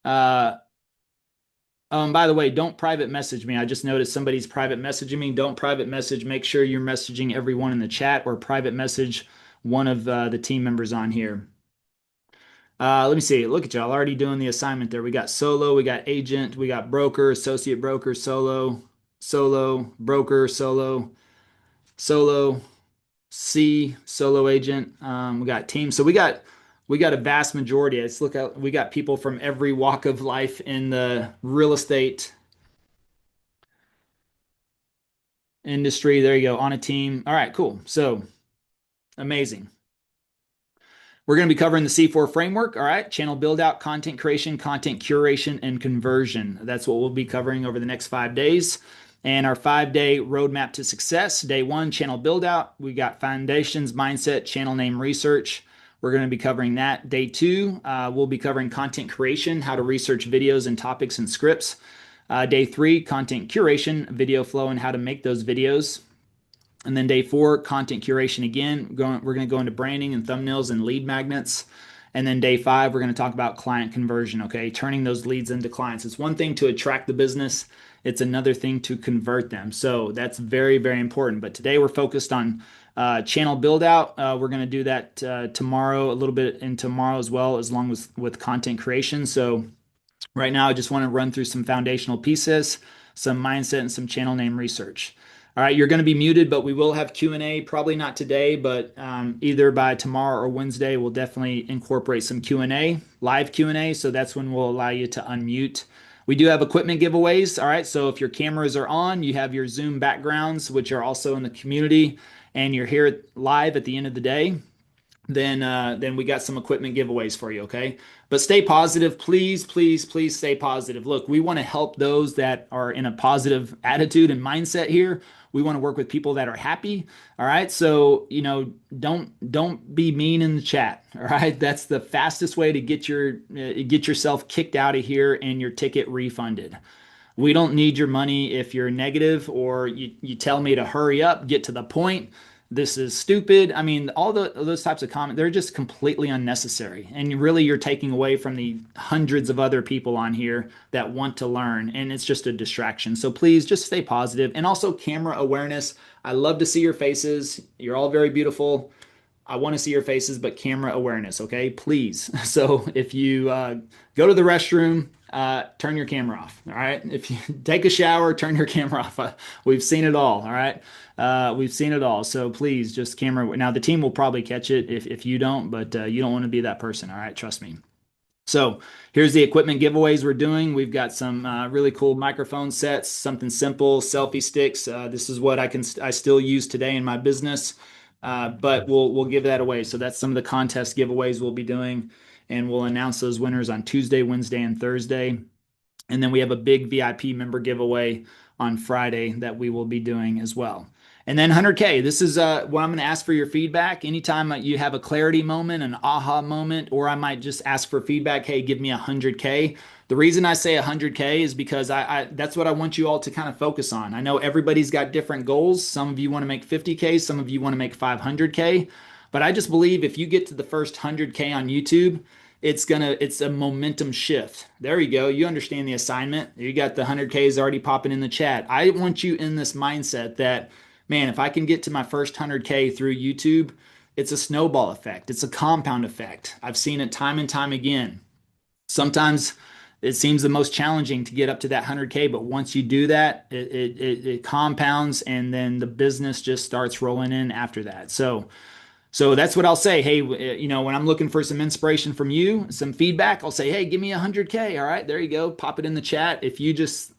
Uh, by the way, don't private message me. I just noticed somebody's private messaging me. Don't private message. Make sure you're messaging everyone in the chat or private message one of the team members on here. Let me see. Look at y'all already doing the assignment there. We got solo, we got agent, we got broker, associate broker, solo, solo, broker, solo, solo, C, solo agent. We got team. So we got a vast majority. Let's look at we got people from every walk of life in the real estate industry. There you go, on a team. All right, cool. So amazing. We're going to be covering the C4 framework. All right. Channel build out, content creation, content curation, and conversion. That's what we'll be covering over the next 5 days. And our 5-day roadmap to success. Day one, channel build out. We got foundations, mindset, channel name research. We're going to be covering that. Day two, we'll be covering content creation, how to research videos and topics and scripts. Day three, content curation, video flow, and how to make those videos. And then day four, content curation again. We're going to go into branding and thumbnails and lead magnets. And then day five, we're going to talk about client conversion, okay? Turning those leads into clients. It's one thing to attract the business, it's another thing to convert them. So that's very, very important. But today we're focused on channel build out. We're going to do that tomorrow, a little bit in tomorrow as well, as long as with content creation. So right now, I just want to run through some foundational pieces, some mindset, and some channel name research. All right, you're going to be muted, but we will have Q&A, probably not today, but either by tomorrow or Wednesday, we'll definitely incorporate some Q&A, live Q&A, so that's when we'll allow you to unmute. We do have equipment giveaways, all right, so if your cameras are on, you have your Zoom backgrounds, which are also in the community, and you're here live at the end of the day, then we got some equipment giveaways for you, okay? But stay positive, please, please, please stay positive. Look, we want to help those that are in a positive attitude and mindset here. We want to work with people that are happy, all right? So, don't be mean in the chat, all right? That's the fastest way to get yourself kicked out of here and your ticket refunded. We don't need your money if you're negative or you tell me to hurry up, get to the point. This is stupid. I mean, all those types of comments, they're just completely unnecessary. And really, you're taking away from the hundreds of other people on here that want to learn. And it's just a distraction. So please just stay positive. And also camera awareness. I love to see your faces. You're all very beautiful. I want to see your faces, but camera awareness, okay? Please. So if you go to the restroom, turn your camera off, all right? If you take a shower, turn your camera off. We've seen it all, all right? We've seen it all. So please just camera. Now, the team will probably catch it if you don't, but you don't want to be that person, all right? Trust me. So here's the equipment giveaways we're doing. We've got some really cool microphone sets, something simple, selfie sticks. This is what I still use today in my business, but we'll give that away. So that's some of the contest giveaways we'll be doing, and we'll announce those winners on Tuesday, Wednesday, and Thursday. And then we have a big VIP member giveaway on Friday that we will be doing as well. And then 100K, this is what I'm going to ask for your feedback. Anytime you have a clarity moment, an aha moment, or I might just ask for feedback, hey, give me 100K. The reason I say 100K is because that's what I want you all to kind of focus on. I know everybody's got different goals. Some of you want to make 50K, some of you want to make 500K. But I just believe if you get to the first 100K on YouTube, it's a momentum shift. There you go. You understand the assignment. You got the 100Ks already popping in the chat. I want you in this mindset that, man, if I can get to my first 100K through YouTube, it's a snowball effect. It's a compound effect. I've seen it time and time again. Sometimes it seems the most challenging to get up to that 100K, but once you do that, it compounds, and then the business just starts rolling in after that. So that's what I'll say. Hey, when I'm looking for some inspiration from you, some feedback, I'll say, hey, give me 100K. All right, there you go. Pop it in the chat. If you just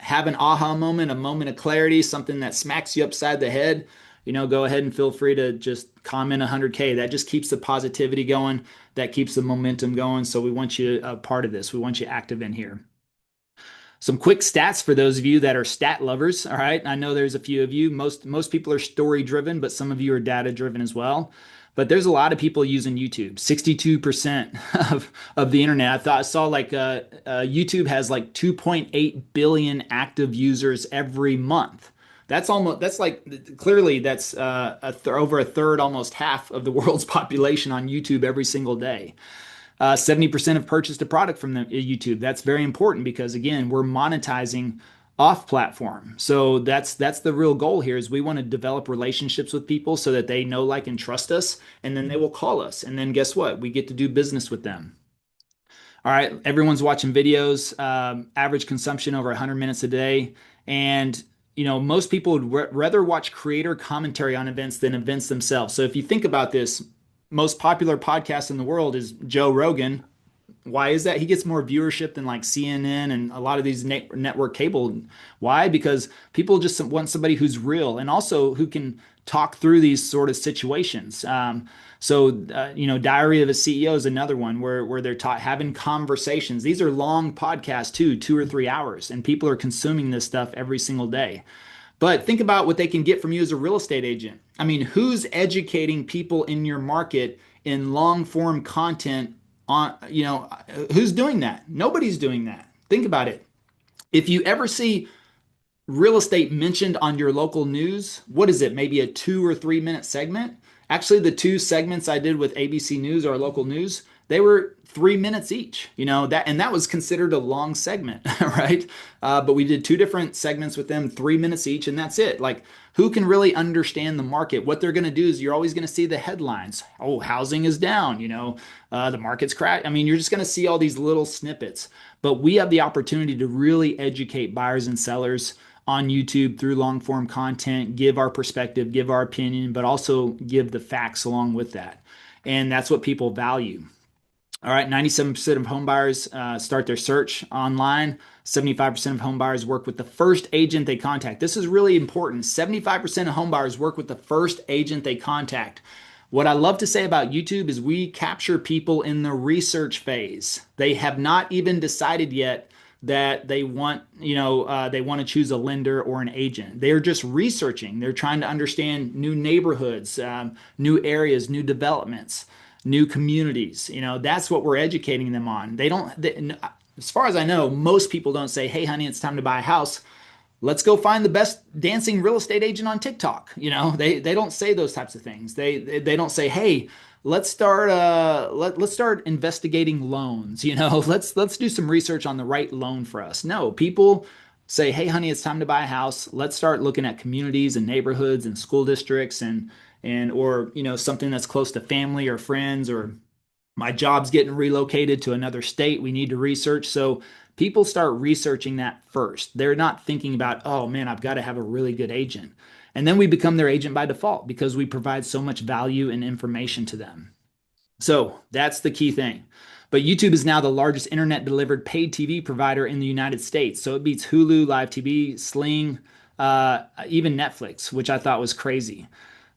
have an aha moment, a moment of clarity, something that smacks you upside the head, go ahead and feel free to just comment 100K. That just keeps the positivity going. That keeps the momentum going. So we want you a part of this. We want you active in here. Some quick stats for those of you that are stat lovers. All right. I know there's a few of you. Most people are story driven, but some of you are data driven as well. but there's a lot of people using YouTube. 62% of the internet. I saw like YouTube has like 2.8 billion active users every month. That's like clearly that's over a third, almost half of the world's population on YouTube every single day. 70% have purchased a product from YouTube. That's very important because again, we're monetizing off platform. So that's the real goal here is we want to develop relationships with people so that they know, like, and trust us, and then they will call us. And then guess what? We get to do business with them. All right, everyone's watching videos, average consumption over 100 minutes a day. And most people would rather watch creator commentary on events than events themselves. So if you think about this, most popular podcast in the world is Joe Rogan. Why is that? He gets more viewership than like CNN and a lot of these network cable. Why? Because people just want somebody who's real and also who can talk through these sort of situations. Diary of a CEO is another one where they're having conversations. These are long podcasts too, 2 or 3 hours, and people are consuming this stuff every single day. But think about what they can get from you as a real estate agent. I mean, who's educating people in your market in long form content on, who's doing that? Nobody's doing that. Think about it. If you ever see real estate mentioned on your local news, what is it? Maybe a 2 or 3 minute segment. Actually, the 2 segments I did with ABC News, our local news, they were 3 minutes each, that was considered a long segment, right? But we did 2 different segments with them, 3 minutes each, and that's it. Like, who can really understand the market? What they're going to do is you're always going to see the headlines. Oh, housing is down, the market's crashed. I mean, you're just going to see all these little snippets, but we have the opportunity to really educate buyers and sellers on YouTube through long form content, give our perspective, give our opinion, but also give the facts along with that. And that's what people value. All right, 97% of home buyers start their search online. 75% of home buyers work with the first agent they contact. This is really important. 75% of home buyers work with the first agent they contact. What I love to say about YouTube is we capture people in the research phase. They have not even decided yet that they want to choose a lender or an agent. They're just researching. They're trying to understand new neighborhoods, new areas, new developments, new communities. That's what we're educating them on. As far as I know, most people don't say, "Hey, honey, it's time to buy a house. Let's go find the best dancing real estate agent on TikTok." They don't say those types of things. They don't say, "Hey, let's start let's start investigating loans. Let's do some research on the right loan for us." No, people say, "Hey, honey, it's time to buy a house. Let's start looking at communities and neighborhoods and school districts or something that's close to family or friends, or my job's getting relocated to another state. We need to research." So people start researching that first. They're not thinking about, "Oh man, I've got to have a really good agent." And then we become their agent by default because we provide so much value and information to them. So that's the key thing. But YouTube is now the largest internet delivered paid TV provider in the United States. So it beats Hulu, Live TV, Sling, even Netflix, which I thought was crazy.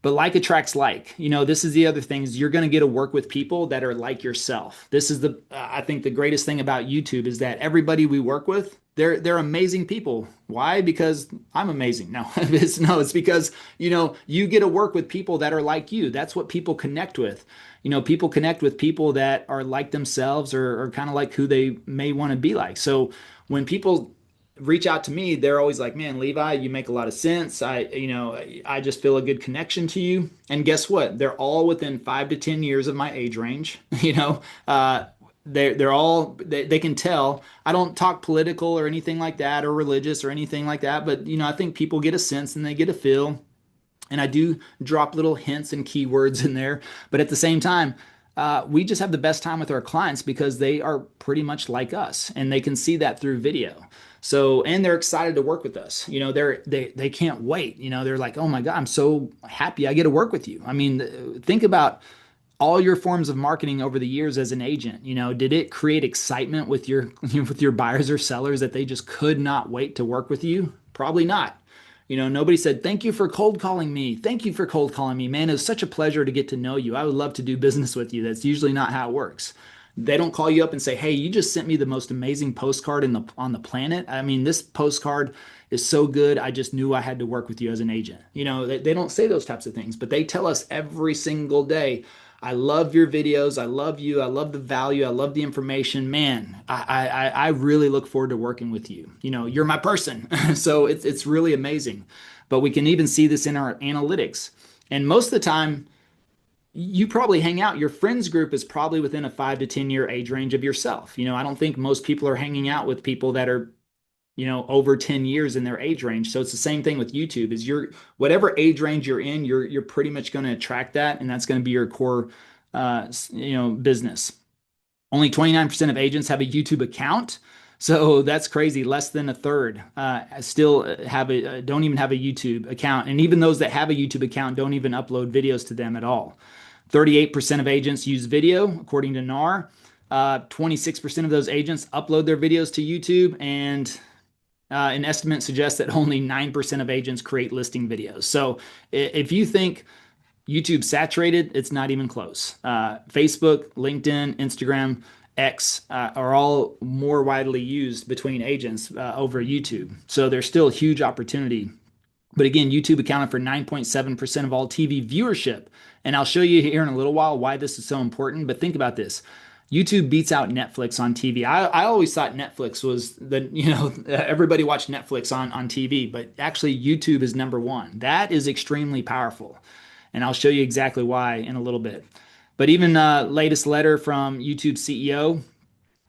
But like attracts like. This is the other thing, is you're going to get to work with people that are like yourself. This is I think the greatest thing about YouTube is that everybody we work with, they're amazing people. Why? Because I'm amazing. No, it's because, you get to work with people that are like you. That's what people connect with. People connect with people that are like themselves or kind of like who they may want to be like. So when people reach out to me, they're always like, "Man, Levi, you make a lot of sense. I just feel a good connection to you." And guess what? They're all within 5 to 10 years of my age range. They can tell I don't talk political or anything like that, or religious or anything like that. But, I think people get a sense and they get a feel. And I do drop little hints and keywords in there. But at the same time, we just have the best time with our clients because they are pretty much like us, and they can see that through video. So, and they're excited to work with us. They can't wait. They're like, "Oh my God, I'm so happy I get to work with you." I mean, think about all your forms of marketing over the years as an agent. Did it create excitement with your buyers or sellers that they just could not wait to work with you? Probably not. Nobody said, "Thank you for cold calling me. Thank you for cold calling me, man. It was such a pleasure to get to know you. I would love to do business with you." That's usually not how it works. They don't call you up and say, "Hey, you just sent me the most amazing postcard on the planet. I mean, this postcard is so good. I just knew I had to work with you as an agent." They don't say those types of things, but they tell us every single day, "I love your videos. I love you. I love the value. I love the information. Man, I really look forward to working with you. You're my person." So it's really amazing. But we can even see this in our analytics. And most of the time, you probably hang out. Your friends group is probably within a 5 to 10 year age range of yourself. I don't think most people are hanging out with people that are, over 10 years in their age range. So it's the same thing with YouTube. Is your whatever age range you're in, you're pretty much going to attract that, and that's going to be your core, business. Only 29% of agents have a YouTube account. So that's crazy. Less than a third still don't even have a YouTube account. And even those that have a YouTube account don't even upload videos to them at all. 38% of agents use video, according to NAR. 26% of those agents upload their videos to YouTube, and an estimate suggests that only 9% of agents create listing videos. So if you think YouTube saturated, it's not even close. Facebook, LinkedIn, Instagram, X are all more widely used between agents over YouTube. So there's still a huge opportunity. But again, YouTube accounted for 9.7% of all TV viewership. And I'll show you here in a little while why this is so important. But think about this. YouTube beats out Netflix on TV. I always thought Netflix was everybody watched Netflix on TV, but actually YouTube is number one. That is extremely powerful. And I'll show you exactly why in a little bit. But even latest letter from YouTube CEO,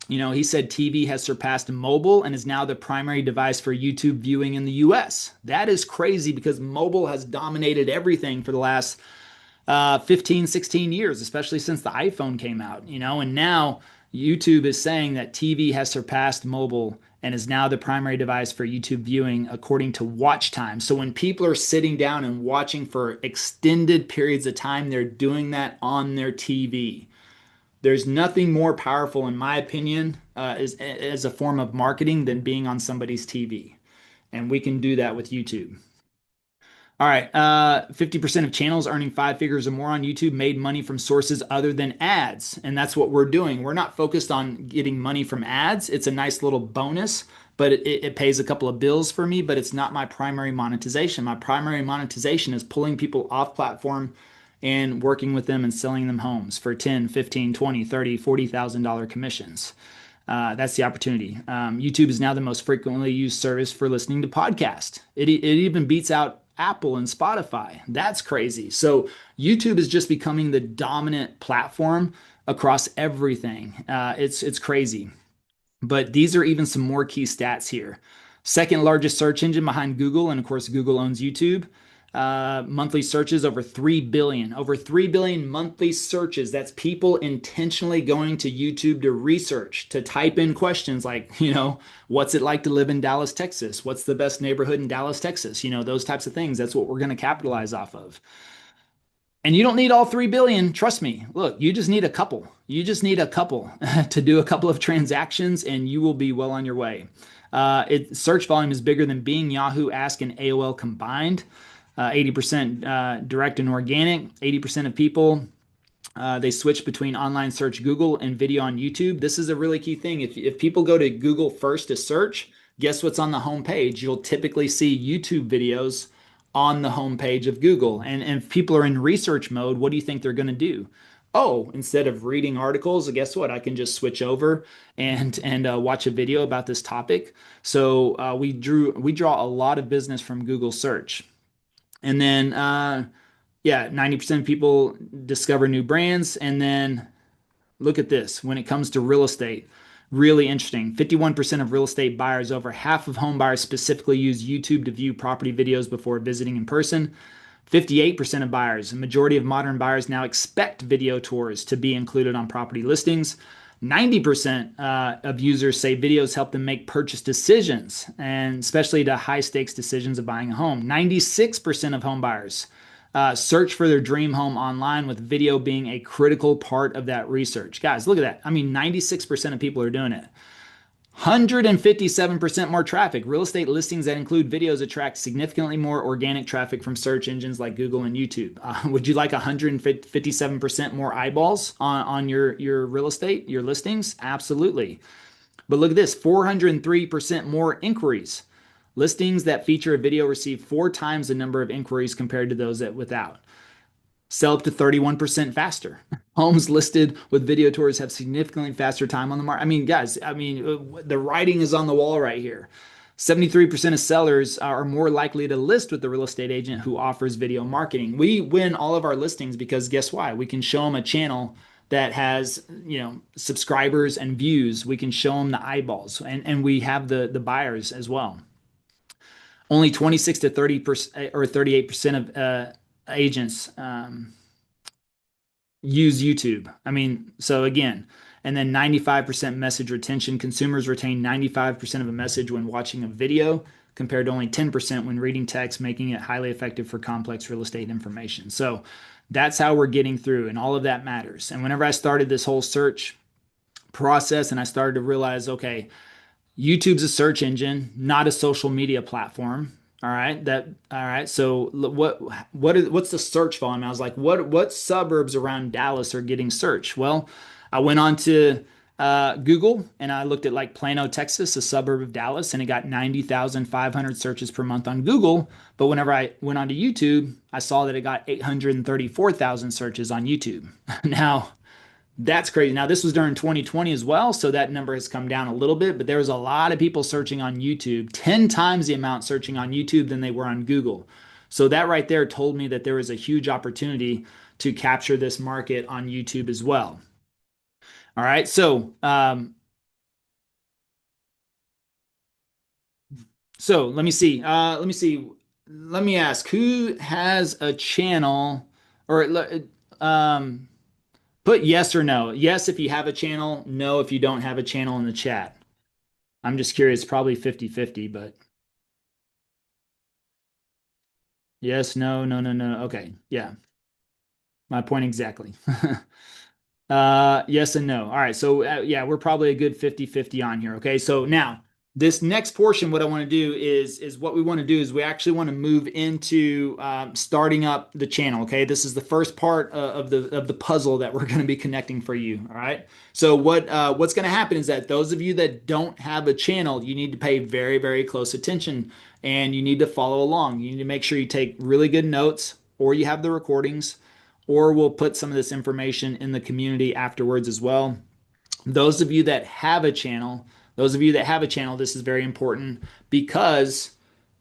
he said TV has surpassed mobile and is now the primary device for YouTube viewing in the US. That is crazy because mobile has dominated everything for the last 15, 16 years, especially since the iPhone came out, and now YouTube is saying that TV has surpassed mobile and is now the primary device for YouTube viewing according to watch time. So when people are sitting down and watching for extended periods of time, they're doing that on their TV. There's nothing more powerful, in my opinion, as a form of marketing than being on somebody's TV. And we can do that with YouTube. All right, 50% of channels earning 5 figures or more on YouTube made money from sources other than ads. And that's what we're doing. We're not focused on getting money from ads. It's a nice little bonus, but it pays a couple of bills for me, but it's not my primary monetization. My primary monetization is pulling people off platform and working with them and selling them homes for 10, 15, 20, 30, $40,000 commissions. That's the opportunity. YouTube is now the most frequently used service for listening to podcasts. It even beats out Apple and Spotify. That's crazy. So YouTube is just becoming the dominant platform across everything. It's crazy. But these are even some more key stats here. Second largest search engine behind Google, and of course Google owns YouTube. Monthly searches over 3 billion. Over 3 billion monthly searches. That's people intentionally going to YouTube to research, to type in questions like, what's it like to live in Dallas, Texas? What's the best neighborhood in Dallas, Texas? Those types of things. That's what we're going to capitalize off of. And you don't need all 3 billion. Trust me. Look, you just need a couple. You just need a couple to do a couple of transactions and you will be well on your way. Search volume is bigger than Bing, Yahoo, Ask, and AOL combined. 80% direct and organic. 80% of people, they switch between online search Google and video on YouTube. This is a really key thing. If people go to Google first to search, guess what's on the home page? You'll typically see YouTube videos on the home page of Google. And if people are in research mode, what do you think they're going to do? Oh, instead of reading articles, guess what? I can just switch over and watch a video about this topic. So we draw a lot of business from Google search. And then, 90% of people discover new brands. And then look at this. When it comes to real estate, really interesting. 51% of real estate buyers, over half of home buyers specifically use YouTube to view property videos before visiting in person. 58% of buyers, a majority of modern buyers now expect video tours to be included on property listings. 90% of users say videos help them make purchase decisions, and especially to high stakes decisions of buying a home. 96% of home buyers search for their dream home online, with video being a critical part of that research. Guys, look at that. I mean, 96% of people are doing it. 157% more traffic. Real estate listings that include videos attract significantly more organic traffic from search engines like Google and YouTube. Would you like 157% more eyeballs on your real estate, your listings? Absolutely. But look at this, 403% more inquiries. Listings that feature a video receive 4 times the number of inquiries compared to those that without. Sell up to 31% faster. Homes listed with video tours have significantly faster time on the market. I mean, guys, the writing is on the wall right here. 73% of sellers are more likely to list with the real estate agent who offers video marketing. We win all of our listings because guess why? We can show them a channel that has, subscribers and views. We can show them the eyeballs, and we have the buyers as well. Only 26 to 30% or 38% of agents use YouTube. I mean, so again, and then 95% message retention. Consumers retain 95% of a message when watching a video compared to only 10% when reading text, making it highly effective for complex real estate information. So that's how we're getting through, and all of that matters. And whenever I started this whole search process and I started to realize, okay, YouTube's a search engine, not a social media platform. All right. All right. So what's the search volume? I was like, what suburbs around Dallas are getting searched? Well, I went on to Google and I looked at like Plano, Texas, a suburb of Dallas, and it got 90,500 searches per month on Google. But whenever I went onto YouTube, I saw that it got 834,000 searches on YouTube. Now, that's crazy. Now, this was during 2020 as well, so that number has come down a little bit, but there was a lot of people searching on YouTube, 10 times the amount searching on YouTube than they were on Google. So that right there told me that there was a huge opportunity to capture this market on YouTube as well. All right, so let me see. Let me see. Let me ask, who has a channel or um, put yes or no. Yes if you have a channel, no if you don't have a channel in the chat. I'm just curious, probably 50-50, but yes, no, no, no, no. Okay. Yeah. My point exactly. Yes and no. All right. So yeah, we're probably a good 50-50 on here. Okay. So now this next portion, what I want to do is what we want to do is we actually want to move into starting up the channel. Okay. This is the first part of the puzzle that we're going to be connecting for you. All right. So what's going to happen is that those of you that don't have a channel, you need to pay very, very close attention and you need to follow along. You need to make sure you take really good notes or you have the recordings or we'll put some of this information in the community afterwards as well. Those of you that have a channel, this is very important because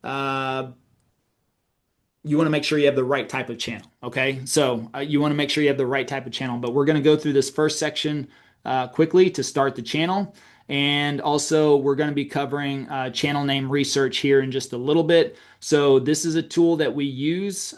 you want to make sure you have the right type of channel. Okay. So you want to make sure you have the right type of channel, but we're going to go through this first section quickly to start the channel. And also we're going to be covering channel name research here in just a little bit. So this is a tool that we use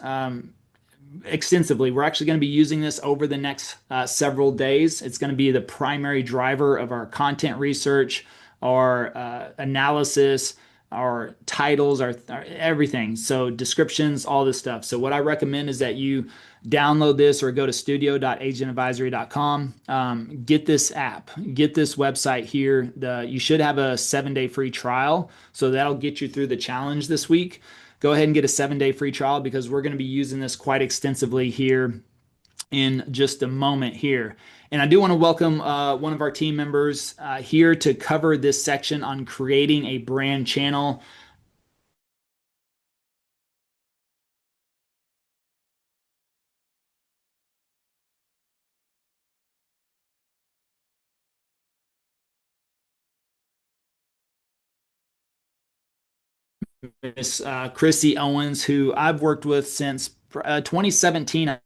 extensively. We're actually going to be using this over the next several days. It's going to be the primary driver of our content research, our analysis, our titles, our everything. So descriptions, all this stuff. So what I recommend is that you download this or go to studio.agentadvisory.com. Get this app, get this website here. You should have a 7-day free trial. So that'll get you through the challenge this week. Go ahead and get a 7-day free trial because we're going to be using this quite extensively here in just a moment here. And I do want to welcome one of our team members here to cover this section on creating a brand channel. Miss Chrissy Owens, who I've worked with since 2017.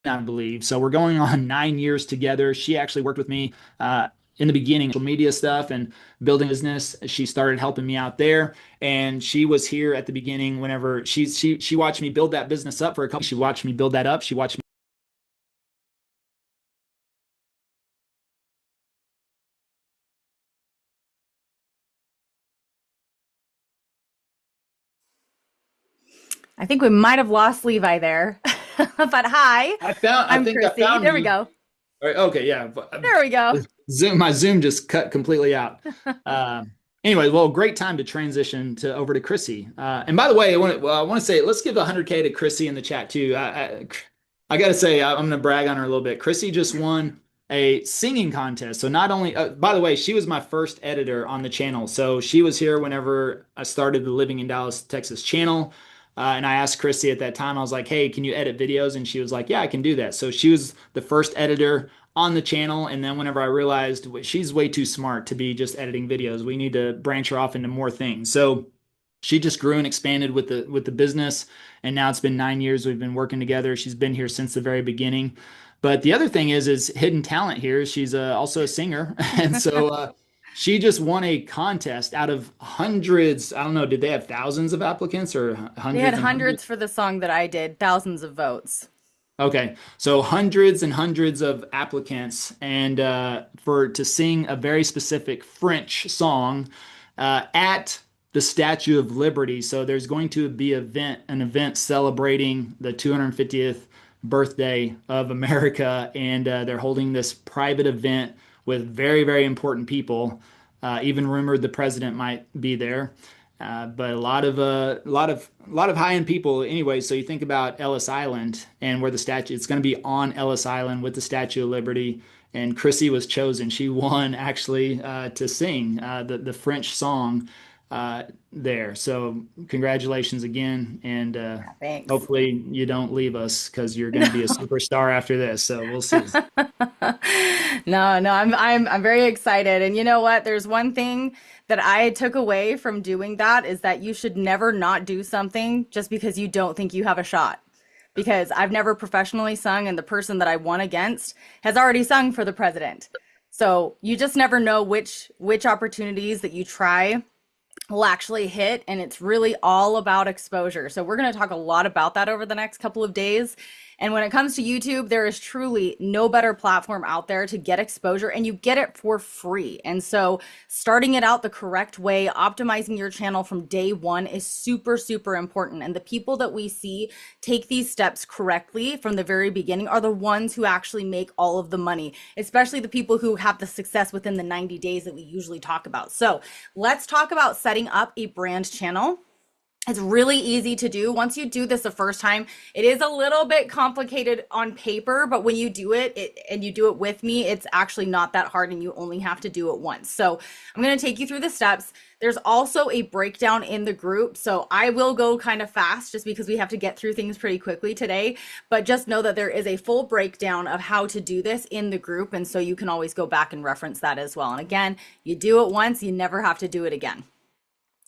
I believe. So we're going on 9 years together. She actually worked with me in the beginning, social media stuff and building business. She started helping me out there, and she was here at the beginning. Whenever she watched me build that business up for a couple. She watched me build that up. She watched me. I think we might have lost Levi there. But hi, I I'm think I Chrissy. found There we you. go. All right, okay, yeah. There we go. My Zoom just cut completely out. Anyway, well, great time to transition to over to Chrissy. And by the way, I want to say let's give 100K to Chrissy in the chat too. I got to say I'm going to brag on her a little bit. Chrissy just won a singing contest. So not only, by the way, she was my first editor on the channel. So she was here whenever I started the Living in Dallas, Texas channel. And I asked Chrissy at that time, I was like, hey, can you edit videos? And she was like, yeah, I can do that. So she was the first editor on the channel. And then whenever I realized she's way too smart to be just editing videos, we need to branch her off into more things. So she just grew and expanded with the business. And now it's been 9 years we've been working together. She's been here since the very beginning. But the other thing is hidden talent here. She's also a singer. And so she just won a contest out of hundreds. I don't know, did they have thousands of applicants or They had hundreds and hundreds? hundreds for the song that I did, thousands of votes. Okay, so hundreds and hundreds of applicants, and for to sing a very specific French song at the Statue of Liberty. So there's going to be an event celebrating the 250th birthday of America, and they're holding this private event with very, very important people. Even rumored the president might be there. But a lot of high end people anyway. So you think about Ellis Island and where the statue, it's going to be on Ellis Island with the Statue of Liberty. And Chrissy was chosen. She won actually to sing the French song there. So congratulations again, and Thanks. hopefully you don't leave us because you're going to be a superstar after this. So we'll see. No, I'm very excited. And you know what? There's one thing that I took away from doing that is that you should never not do something just because you don't think you have a shot. Because I've never professionally sung, and the person that I won against has already sung for the president. So you just never know which opportunities that you try will actually hit, and it's really all about exposure. So we're going to talk a lot about that over the next couple of days. And when it comes to YouTube, there is truly no better platform out there to get exposure, and you get it for free. And so starting it out the correct way, optimizing your channel from day one is super, super important. And the people that we see take these steps correctly from the very beginning are the ones who actually make all of the money, especially the people who have the success within the 90 days that we usually talk about. So let's talk about setting up a brand channel. It's really easy to do. Once you do this the first time, it is a little bit complicated on paper, but when you do it, and you do it with me, it's actually not that hard, and you only have to do it once. So I'm going to take you through the steps. There's also a breakdown in the group. So I will go kind of fast just because we have to get through things pretty quickly today, but just know that there is a full breakdown of how to do this in the group. And so you can always go back and reference that as well. And again, you do it once, you never have to do it again.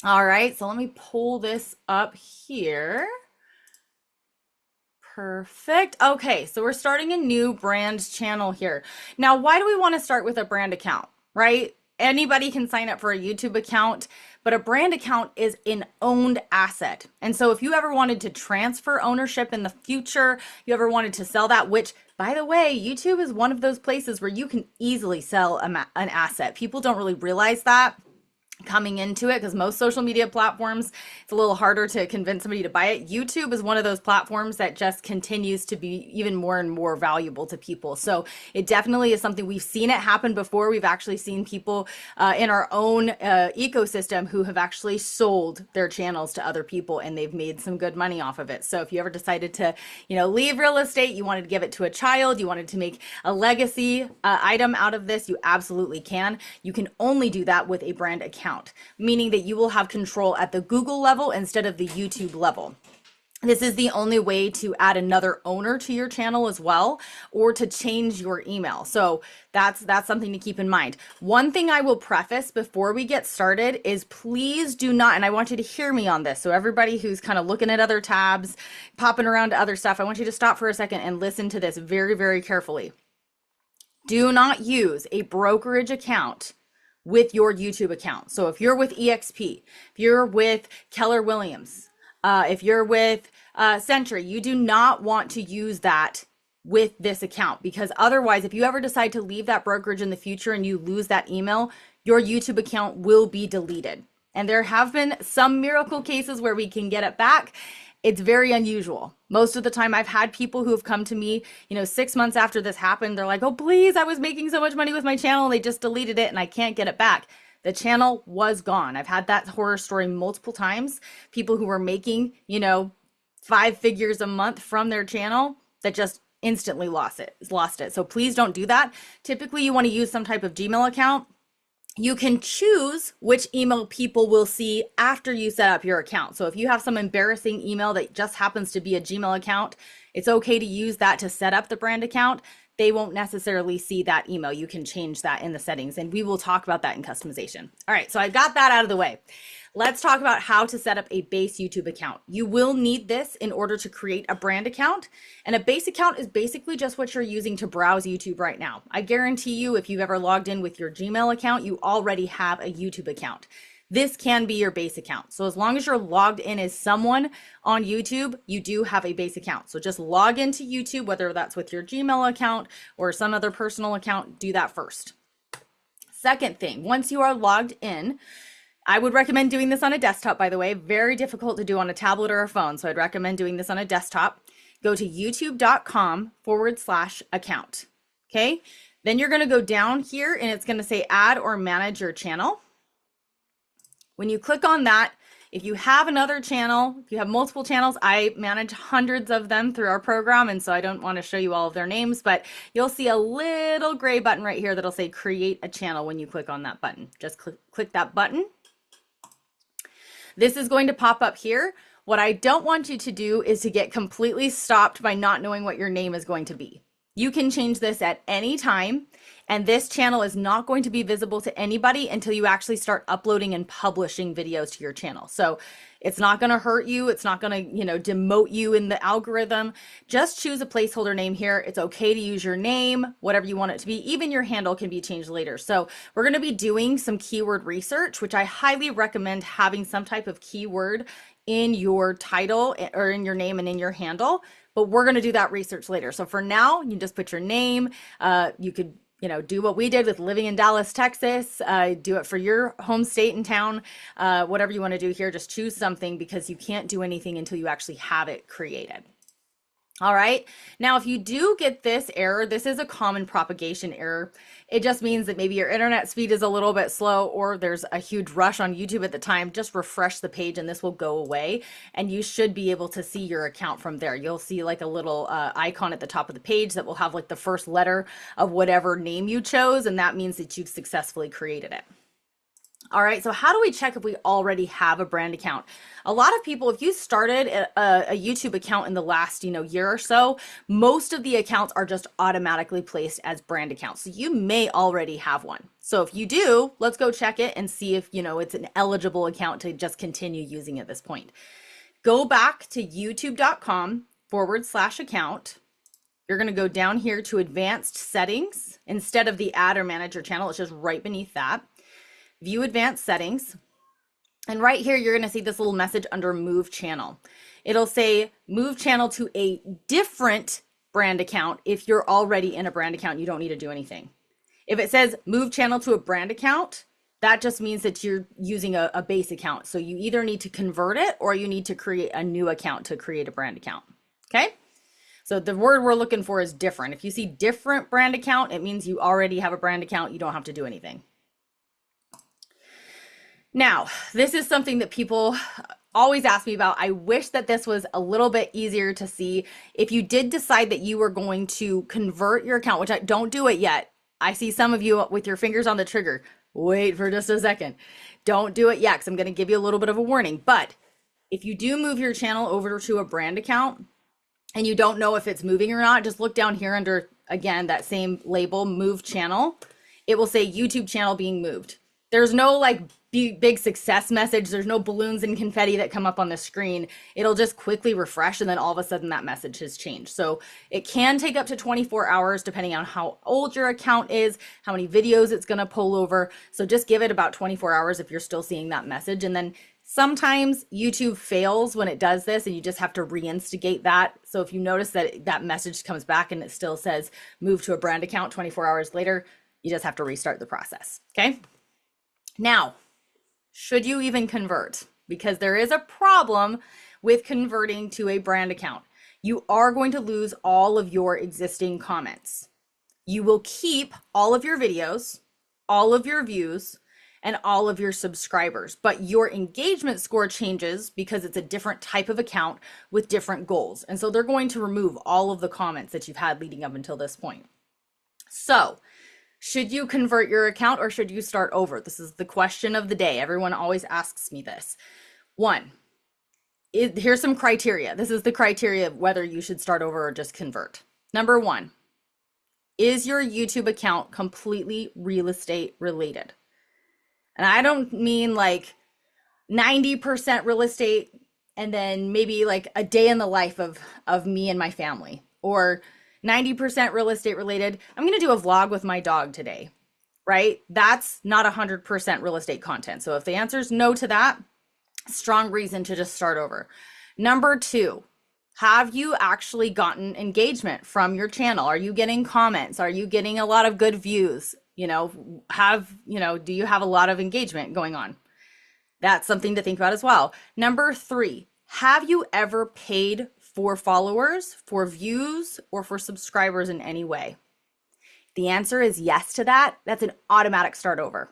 All right, so let me pull this up here. Perfect. Okay, so we're starting a new brand channel here. Now, why do we want to start with a brand account, right? Anybody can sign up for a YouTube account, but a brand account is an owned asset. And so if you ever wanted to transfer ownership in the future, you ever wanted to sell that, which by the way, YouTube is one of those places where you can easily sell an asset. People don't really realize that coming into it, because most social media platforms, it's a little harder to convince somebody to buy it. YouTube is one of those platforms that just continues to be even more and more valuable to people. So it definitely is something, we've seen it happen before. We've actually seen people in our own ecosystem who have actually sold their channels to other people, and they've made some good money off of it. So if you ever decided to, leave real estate, you wanted to give it to a child, you wanted to make a legacy item out of this, you absolutely can. You can only do that with a brand account, meaning that you will have control at the Google level instead of the YouTube level. This is the only way to add another owner to your channel as well, or to change your email. So that's something to keep in mind. One thing I will preface before we get started is please do not, and I want you to hear me on this. So everybody who's kind of looking at other tabs, popping around to other stuff, I want you to stop for a second and listen to this very, very carefully. Do not use a brokerage account with your YouTube account. So if you're with EXP, if you're with Keller Williams, if you're with Century, you do not want to use that with this account, because otherwise, if you ever decide to leave that brokerage in the future and you lose that email, your YouTube account will be deleted. And there have been some miracle cases where we can get it back. It's very unusual. Most of the time, I've had people who have come to me, 6 months after this happened. They're like, oh, please, I was making so much money with my channel and they just deleted it and I can't get it back. The channel was gone. I've had that horror story multiple times. People who were making, 5 figures a month from their channel that just instantly lost it. So please don't do that. Typically, you want to use some type of Gmail account. You can choose which email people will see after you set up your account. So if you have some embarrassing email that just happens to be a Gmail account, it's okay to use that to set up the brand account. They won't necessarily see that email. You can change that in the settings, and we will talk about that in customization. All right, so I got that out of the way. Let's talk about how to set up a base YouTube account. You will need this in order to create a brand account. And a base account is basically just what you're using to browse YouTube right now. I guarantee you, if you've ever logged in with your Gmail account, you already have a YouTube account. This can be your base account. So as long as you're logged in as someone on YouTube, you do have a base account. So just log into YouTube, whether that's with your Gmail account or some other personal account, do that first. Second thing, once you are logged in, I would recommend doing this on a desktop, by the way. Very difficult to do on a tablet or a phone. So I'd recommend doing this on a desktop. Go to youtube.com/account. Okay. Then you're going to go down here and it's going to say add or manage your channel. When you click on that, if you have another channel, if you have multiple channels, I manage hundreds of them through our program. And so I don't want to show you all of their names, but you'll see a little gray button right here that'll say create a channel when you click on that button. Just click that button. This is going to pop up here. What I don't want you to do is to get completely stopped by not knowing what your name is going to be. You can change this at any time, and this channel is not going to be visible to anybody until you actually start uploading and publishing videos to your channel. So it's not going to hurt you. It's not going to, demote you in the algorithm. Just choose a placeholder name here. It's okay to use your name, whatever you want it to be. Even your handle can be changed later. So we're going to be doing some keyword research, which I highly recommend having some type of keyword in your title or in your name and in your handle. But we're going to do that research later. So for now, you just put your name. You could do what we did with living in Dallas, Texas. Do it for your home state and town. Whatever you want to do here, just choose something because you can't do anything until you actually have it created. All right. Now, if you do get this error, this is a common propagation error. It just means that maybe your internet speed is a little bit slow or there's a huge rush on YouTube at the time. Just refresh the page and this will go away and you should be able to see your account from there. You'll see like a little icon at the top of the page that will have like the first letter of whatever name you chose, and that means that you've successfully created it. All right, so how do we check if we already have a brand account? A lot of people, if you started a YouTube account in the last, year or so, most of the accounts are just automatically placed as brand accounts. So you may already have one. So if you do, let's go check it and see if, it's an eligible account to just continue using at this point. Go back to youtube.com/account. You're going to go down here to advanced settings. Instead of the add or manage your channel, it's just right beneath that. View advanced settings. And right here, you're going to see this little message under move channel. It'll say move channel to a different brand account. If you're already in a brand account, you don't need to do anything. If it says move channel to a brand account, that just means that you're using a base account. So you either need to convert it or you need to create a new account to create a brand account. Okay. So the word we're looking for is different. If you see different brand account, it means you already have a brand account. You don't have to do anything. Now, this is something that people always ask me about. I wish that this was a little bit easier to see. If you did decide that you were going to convert your account, which don't do it yet. I see some of you with your fingers on the trigger. Wait for just a second. Don't do it yet because I'm going to give you a little bit of a warning. But if you do move your channel over to a brand account and you don't know if it's moving or not, just look down here under, again, that same label, move channel. It will say YouTube channel being moved. There's no big success message. There's no balloons and confetti that come up on the screen. It'll just quickly refresh and then all of a sudden that message has changed. So it can take up to 24 hours depending on how old your account is, how many videos it's going to pull over. So just give it about 24 hours if you're still seeing that message. And then sometimes YouTube fails when it does this and you just have to reinstigate that. So if you notice that that message comes back and it still says move to a brand account 24 hours later, you just have to restart the process. Okay. Now, should you even convert? Because there is a problem with converting to a brand account. You are going to lose all of your existing comments. You will keep all of your videos, all of your views, and all of your subscribers, but your engagement score changes because it's a different type of account with different goals. And so they're going to remove all of the comments that you've had leading up until this point. So, should you convert your account or should you start over? This is the question of the day. Everyone always asks me this. One, here's some criteria. This is the criteria of whether you should start over or just convert. Number one, is your YouTube account completely real estate related? And I don't mean like 90% real estate and then maybe like a day in the life of me and my family, or 90% real estate related. I'm going to do a vlog with my dog today, right? That's not 100% real estate content. So if the answer is no to that, strong reason to just start over. Number two, have you actually gotten engagement from your channel? Are you getting comments? Are you getting a lot of good views? Do you have a lot of engagement going on? That's something to think about as well. Number three, have you ever paid for followers, for views, or for subscribers in any way? The answer is yes to that. That's an automatic start over.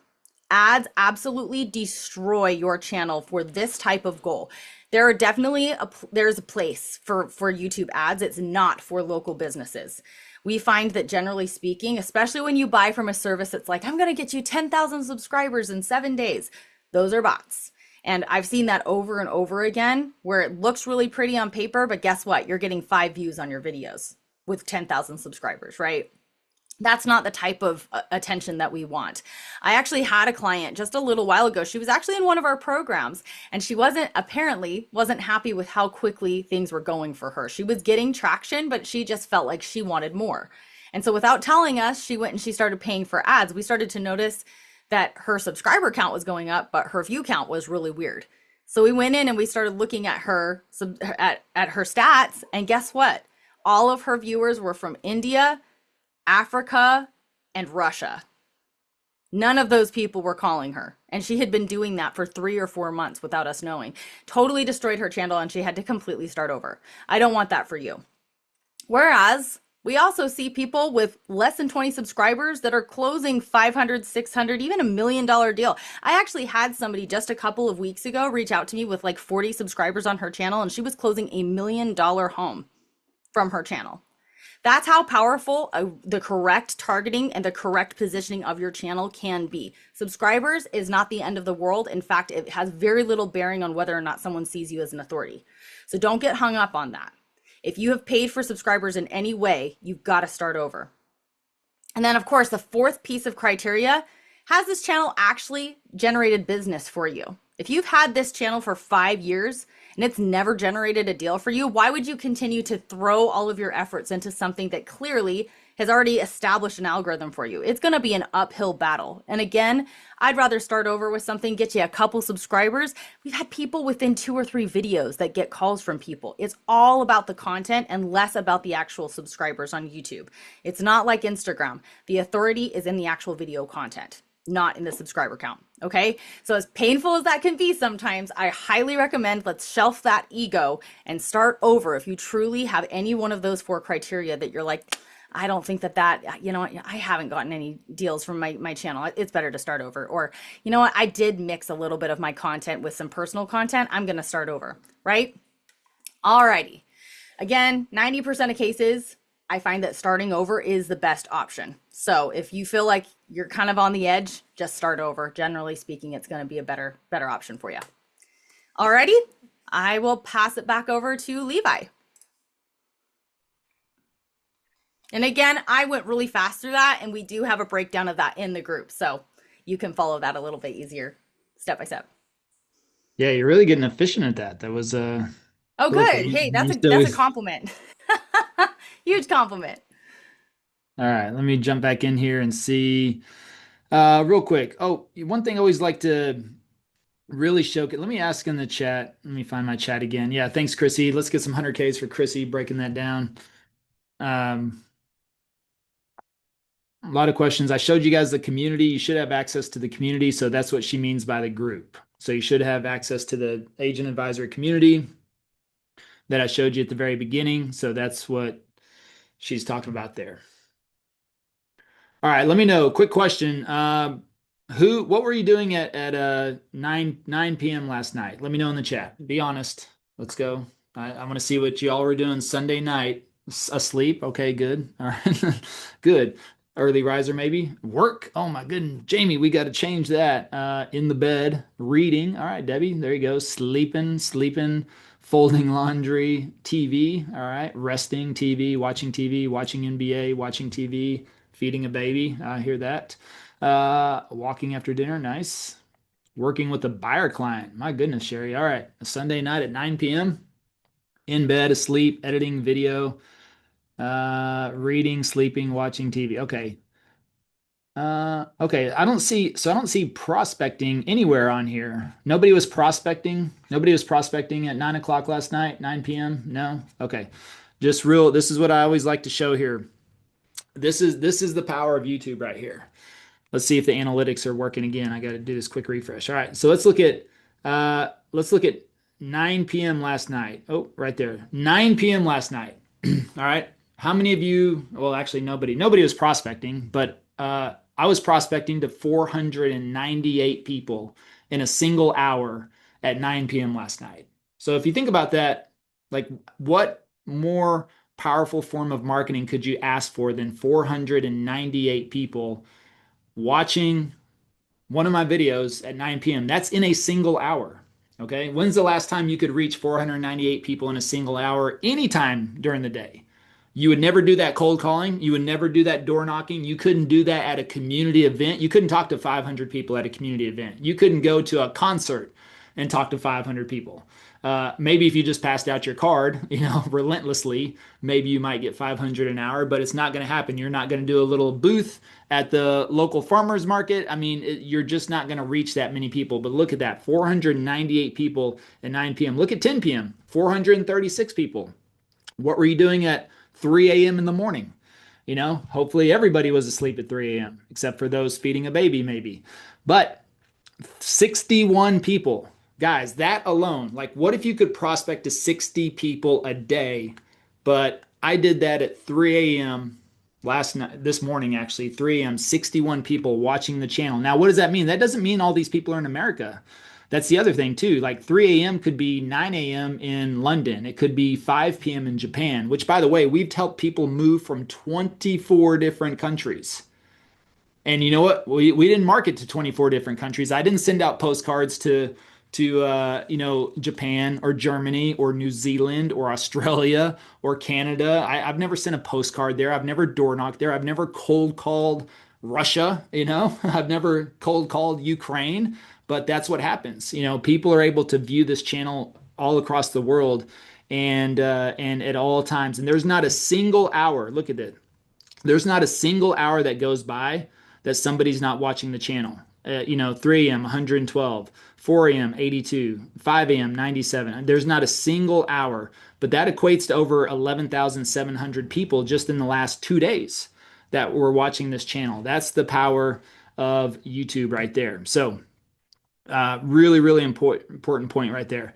Ads absolutely destroy your channel for this type of goal. There are definitely there's a place for YouTube ads. It's not for local businesses. We find that generally speaking, especially when you buy from a service that's like, I'm going to get you 10,000 subscribers in 7 days, those are bots. And I've seen that over and over again where it looks really pretty on paper, but guess what? You're getting 5 views on your videos with 10,000 subscribers, right? That's not the type of attention that we want. I actually had a client just a little while ago. She was actually in one of our programs and she apparently wasn't happy with how quickly things were going for her. She was getting traction, but she just felt like she wanted more. And so without telling us, she went and she started paying for ads. We started to notice that her subscriber count was going up, but her view count was really weird. So we went in and we started looking at her at her stats, and guess what? All of her viewers were from India, Africa, and Russia. None of those people were calling her. And she had been doing that for 3 or 4 months without us knowing. Totally destroyed her channel and she had to completely start over. I don't want that for you. Whereas we also see people with less than 20 subscribers that are closing 500, 600, even $1 million deal. I actually had somebody just a couple of weeks ago reach out to me with like 40 subscribers on her channel, and she was closing $1 million home from her channel. That's how powerful the correct targeting and the correct positioning of your channel can be. Subscribers is not the end of the world. In fact, it has very little bearing on whether or not someone sees you as an authority. So don't get hung up on that. If you have paid for subscribers in any way, you've got to start over. And then, of course, the fourth piece of criteria, has this channel actually generated business for you? If you've had this channel for 5 years and it's never generated a deal for you, why would you continue to throw all of your efforts into something that clearly has already established an algorithm for you? It's going to be an uphill battle. And again, I'd rather start over with something, get you a couple subscribers. We've had people within 2 or 3 videos that get calls from people. It's all about the content and less about the actual subscribers on YouTube. It's not like Instagram. The authority is in the actual video content, not in the subscriber count. Okay. So as painful as that can be sometimes, I highly recommend let's shelf that ego and start over. If you truly have any one of those 4 criteria that you're like, I don't think that, I haven't gotten any deals from my channel. It's better to start over. Or, you know what? I did mix a little bit of my content with some personal content. I'm going to start over. Right. Alrighty. Again, 90% of cases, I find that starting over is the best option. So if you feel like you're kind of on the edge, just start over. Generally speaking, it's going to be a better option for you. Alrighty, I will pass it back over to Levi. And again, I went really fast through that, and we do have a breakdown of that in the group. So you can follow that a little bit easier step by step. Yeah, you're really getting efficient at that. That was Oh, really good. cool. Hey, You that's a compliment. Huge compliment. All right, let me jump back in here and see real quick. Oh, one thing I always like to really showcase. Let me ask in the chat. Let me find my chat again. Yeah, thanks, Chrissy. Let's get some 100Ks for Chrissy breaking that down. A lot of questions. I showed you guys the community. You should have access to the community. So that's what she means by the group. So you should have access to the agent advisor community. that I showed you at the very beginning. So that's what she's talking about there. All right, let me know. Quick question. What were you doing at 9 p.m. last night? Let me know in the chat. Be honest. Let's go. I want to see what y'all were doing Sunday night. Asleep? Okay, good. All right. Good. Early riser maybe. Work? Oh my goodness. Jamie, we got to change that. In the bed, reading. All right, Debbie, there you go. Sleeping, folding laundry, TV. All right, resting, TV, watching NBA, watching TV, feeding a baby. I hear that. Walking after dinner. Nice. Working with a buyer client. My goodness, Sherry. All right. A Sunday night at 9 p.m. In bed, asleep, editing video, reading, sleeping, watching TV. Okay. Okay. I don't see prospecting anywhere on here. Nobody was prospecting. Nobody was prospecting at 9 o'clock last night, 9 p.m. No. Okay. This is what I always like to show here. This is the power of YouTube right here. Let's see if the analytics are working again. I got to do this quick refresh. All right, so let's look at 9 p.m. last night. Oh, right there, 9 p.m. last night. All right, how many of you? Well, actually, nobody was prospecting, but I was prospecting to 498 people in a single hour at 9 p.m. last night. So if you think about that, like what more powerful form of marketing could you ask for than 498 people watching one of my videos at 9 p.m.? That's in a single hour. Okay. When's the last time you could reach 498 people in a single hour anytime during the day? You would never do that cold calling. You would never do that door knocking. You couldn't do that at a community event. You couldn't talk to 500 people at a community event. You couldn't go to a concert and talk to 500 people. Maybe if you just passed out your card, relentlessly, maybe you might get 500 an hour, but it's not going to happen. You're not going to do a little booth at the local farmers market. I mean, you're just not going to reach that many people. But look at that, 498 people at 9 p.m. Look at 10 p.m., 436 people. What were you doing at 3 a.m. in the morning? Hopefully everybody was asleep at 3 a.m., except for those feeding a baby, maybe. But 61 people. Guys, that alone, like what if you could prospect to 60 people a day? But I did that at 3 a.m. This morning, actually, 3 a.m., 61 people watching the channel. Now, what does that mean? That doesn't mean all these people are in America. That's the other thing, too. Like 3 a.m. could be 9 a.m. in London. It could be 5 p.m. in Japan, which, by the way, we've helped people move from 24 different countries. And you know what? We didn't market to 24 different countries. I didn't send out postcards to Japan or Germany or New Zealand or Australia or Canada. I've never sent a postcard there. I've never door knocked there. I've never cold called Russia. I've never cold called Ukraine. But that's what happens. People are able to view this channel all across the world and at all times. And there's not a single hour. Look at it. There's not a single hour that goes by that somebody's not watching the channel. 3 a.m. 112, 4 a.m. 82, 5 a.m. 97. There's not a single hour, but that equates to over 11,700 people just in the last 2 days that were watching this channel. That's the power of YouTube right there. So really, really important point right there.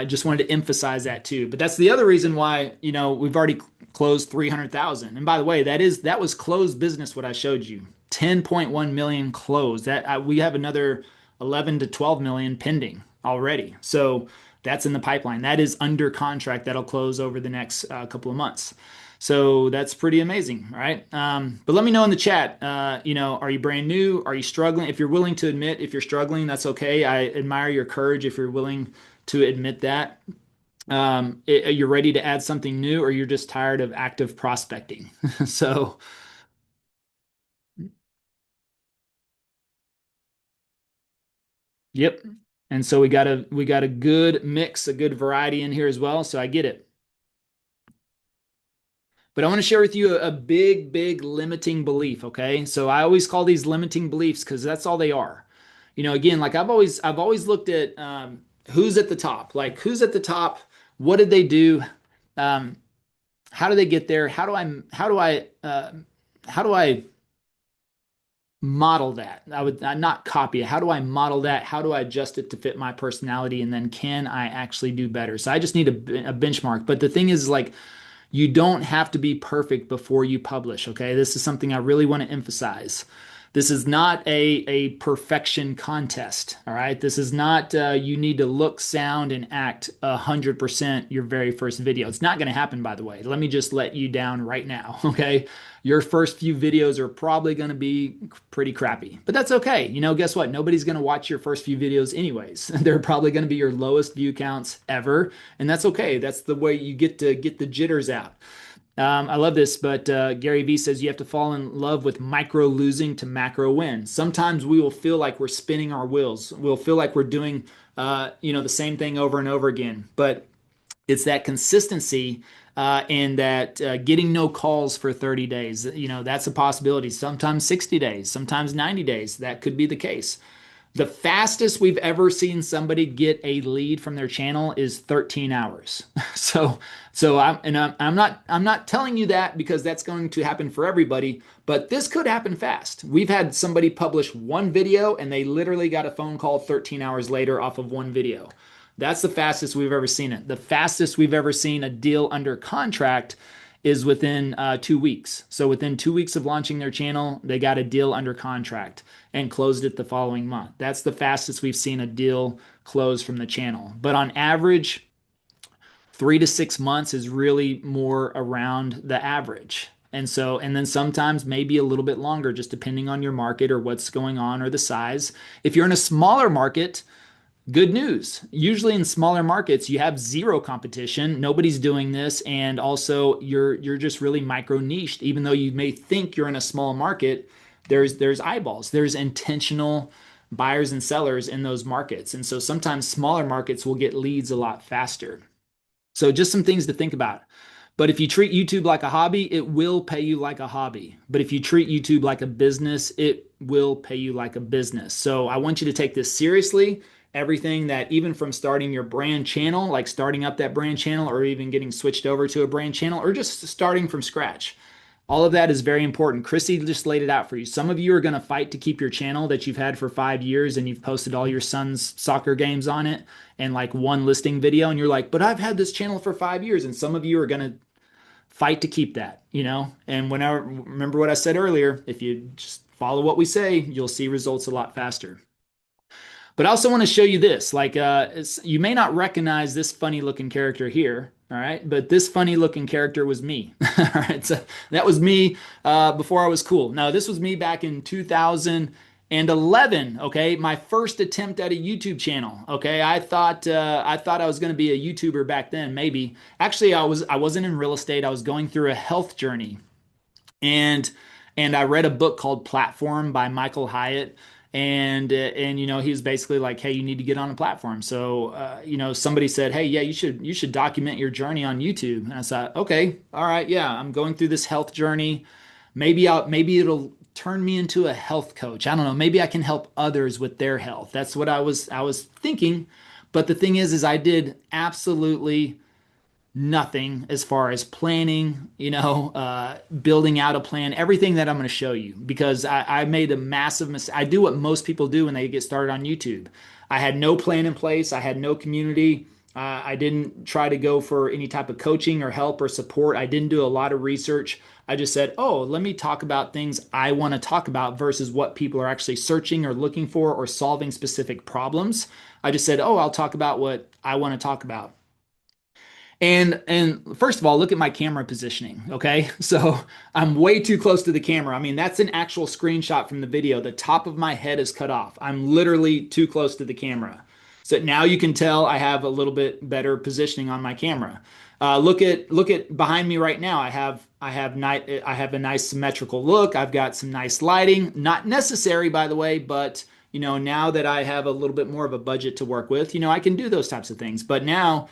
Just wanted to emphasize that too. But that's the other reason why, we've already closed 300,000. And by the way, that was closed business, what I showed you. 10.1 million closed. We have another 11 to 12 million pending already. So that's in the pipeline. That is under contract. That'll close over the next couple of months. So that's pretty amazing, right? But let me know in the chat, are you brand new? Are you struggling? If you're willing to admit if you're struggling, that's okay. I admire your courage if you're willing to admit that. You're ready to add something new, or you're just tired of active prospecting. So, yep. And so we got a good mix, a good variety in here as well. So I get it. But I want to share with you a big, big limiting belief. Okay. So I always call these limiting beliefs because that's all they are. Again, like I've always looked at who's at the top, like who's at the top, what did they do? Um, how do they get there? How do I model that. I would not copy it. How do I model that? How do I adjust it to fit my personality? And then can I actually do better? So I just need a benchmark. But the thing is, like, you don't have to be perfect before you publish, okay? This is something I really want to emphasize. This is not a perfection contest, all right? This is not you need to look, sound, and act 100% your very first video. It's not going to happen, by the way. Let me just let you down right now, okay? Your first few videos are probably going to be pretty crappy, but that's okay. You know, guess what? Nobody's going to watch your first few videos anyways. They're probably going to be your lowest view counts ever, and that's okay. That's the way you get to get the jitters out. I love this, but Gary Vee says you have to fall in love with micro losing to macro win. Sometimes we will feel like we're spinning our wheels. We'll feel like we're doing, the same thing over and over again. But it's that consistency and that getting no calls for 30 days. You know, that's a possibility. Sometimes 60 days, sometimes 90 days. That could be the case. The fastest we've ever seen somebody get a lead from their channel is 13 hours. So I'm not telling you that because that's going to happen for everybody, but this could happen fast. We've had somebody publish one video and they literally got a phone call 13 hours later off of one video. That's the fastest we've ever seen it. The fastest we've ever seen a deal under contract is within 2 weeks. So within 2 weeks of launching their channel, they got a deal under contract and closed it the following month. That's the fastest we've seen a deal close from the channel. But on average, 3 to 6 months is really more around the average. And then sometimes maybe a little bit longer, just depending on your market or what's going on or the size. If you're in a smaller market, good news. Usually in smaller markets, you have zero competition. Nobody's doing this. And also you're just really micro niched. Even though you may think you're in a small market, there's eyeballs. There's intentional buyers and sellers in those markets. And so sometimes smaller markets will get leads a lot faster. So just some things to think about. But if you treat YouTube like a hobby, it will pay you like a hobby. But if you treat YouTube like a business, it will pay you like a business. So I want you to take this seriously. Everything that, even from starting your brand channel, like starting up that brand channel, or even getting switched over to a brand channel, or just starting from scratch. All of that is very important. Chrissy just laid it out for you. Some of you are going to fight to keep your channel that you've had for 5 years and you've posted all your son's soccer games on it and like one listing video. And you're like, but I've had this channel for 5 years. And some of you are going to fight to keep that, you know? And whenever, remember what I said earlier, if you just follow what we say, you'll see results a lot faster. But I also want to show you this, like you may not recognize this funny looking character here. All right. But this funny looking character was me. All right. So that was me before I was cool. Now, this was me back in 2011. Okay. My first attempt at a YouTube channel. Okay. I thought I was going to be a YouTuber back then, maybe. Actually, I wasn't in real estate. I was going through a health journey. And I read a book called Platform by Michael Hyatt. And he was basically like, hey, you need to get on a platform. So somebody said, hey, yeah, you should document your journey on YouTube. And I said, okay, all right, yeah, I'm going through this health journey. Maybe it'll turn me into a health coach. I don't know. Maybe I can help others with their health. That's what I was thinking. But the thing is I did absolutely nothing as far as planning, building out a plan, everything that I'm going to show you, because I made a massive mistake. I do what most people do when they get started on YouTube. I had no plan in place. I had no community. I didn't try to go for any type of coaching or help or support. I didn't do a lot of research. I just said, oh, let me talk about things I want to talk about versus what people are actually searching or looking for or solving specific problems. I just said, oh, I'll talk about what I want to talk about. And first of all, look at my camera positioning, okay? So I'm way too close to the camera. I mean, that's an actual screenshot from the video. The top of my head is cut off. I'm literally too close to the camera. So now you can tell I have a little bit better positioning on my camera. Look at behind me right now. I have a nice symmetrical look. I've got some nice lighting. Not necessary, by the way, but now that I have a little bit more of a budget to work with, I can do those types of things. But now,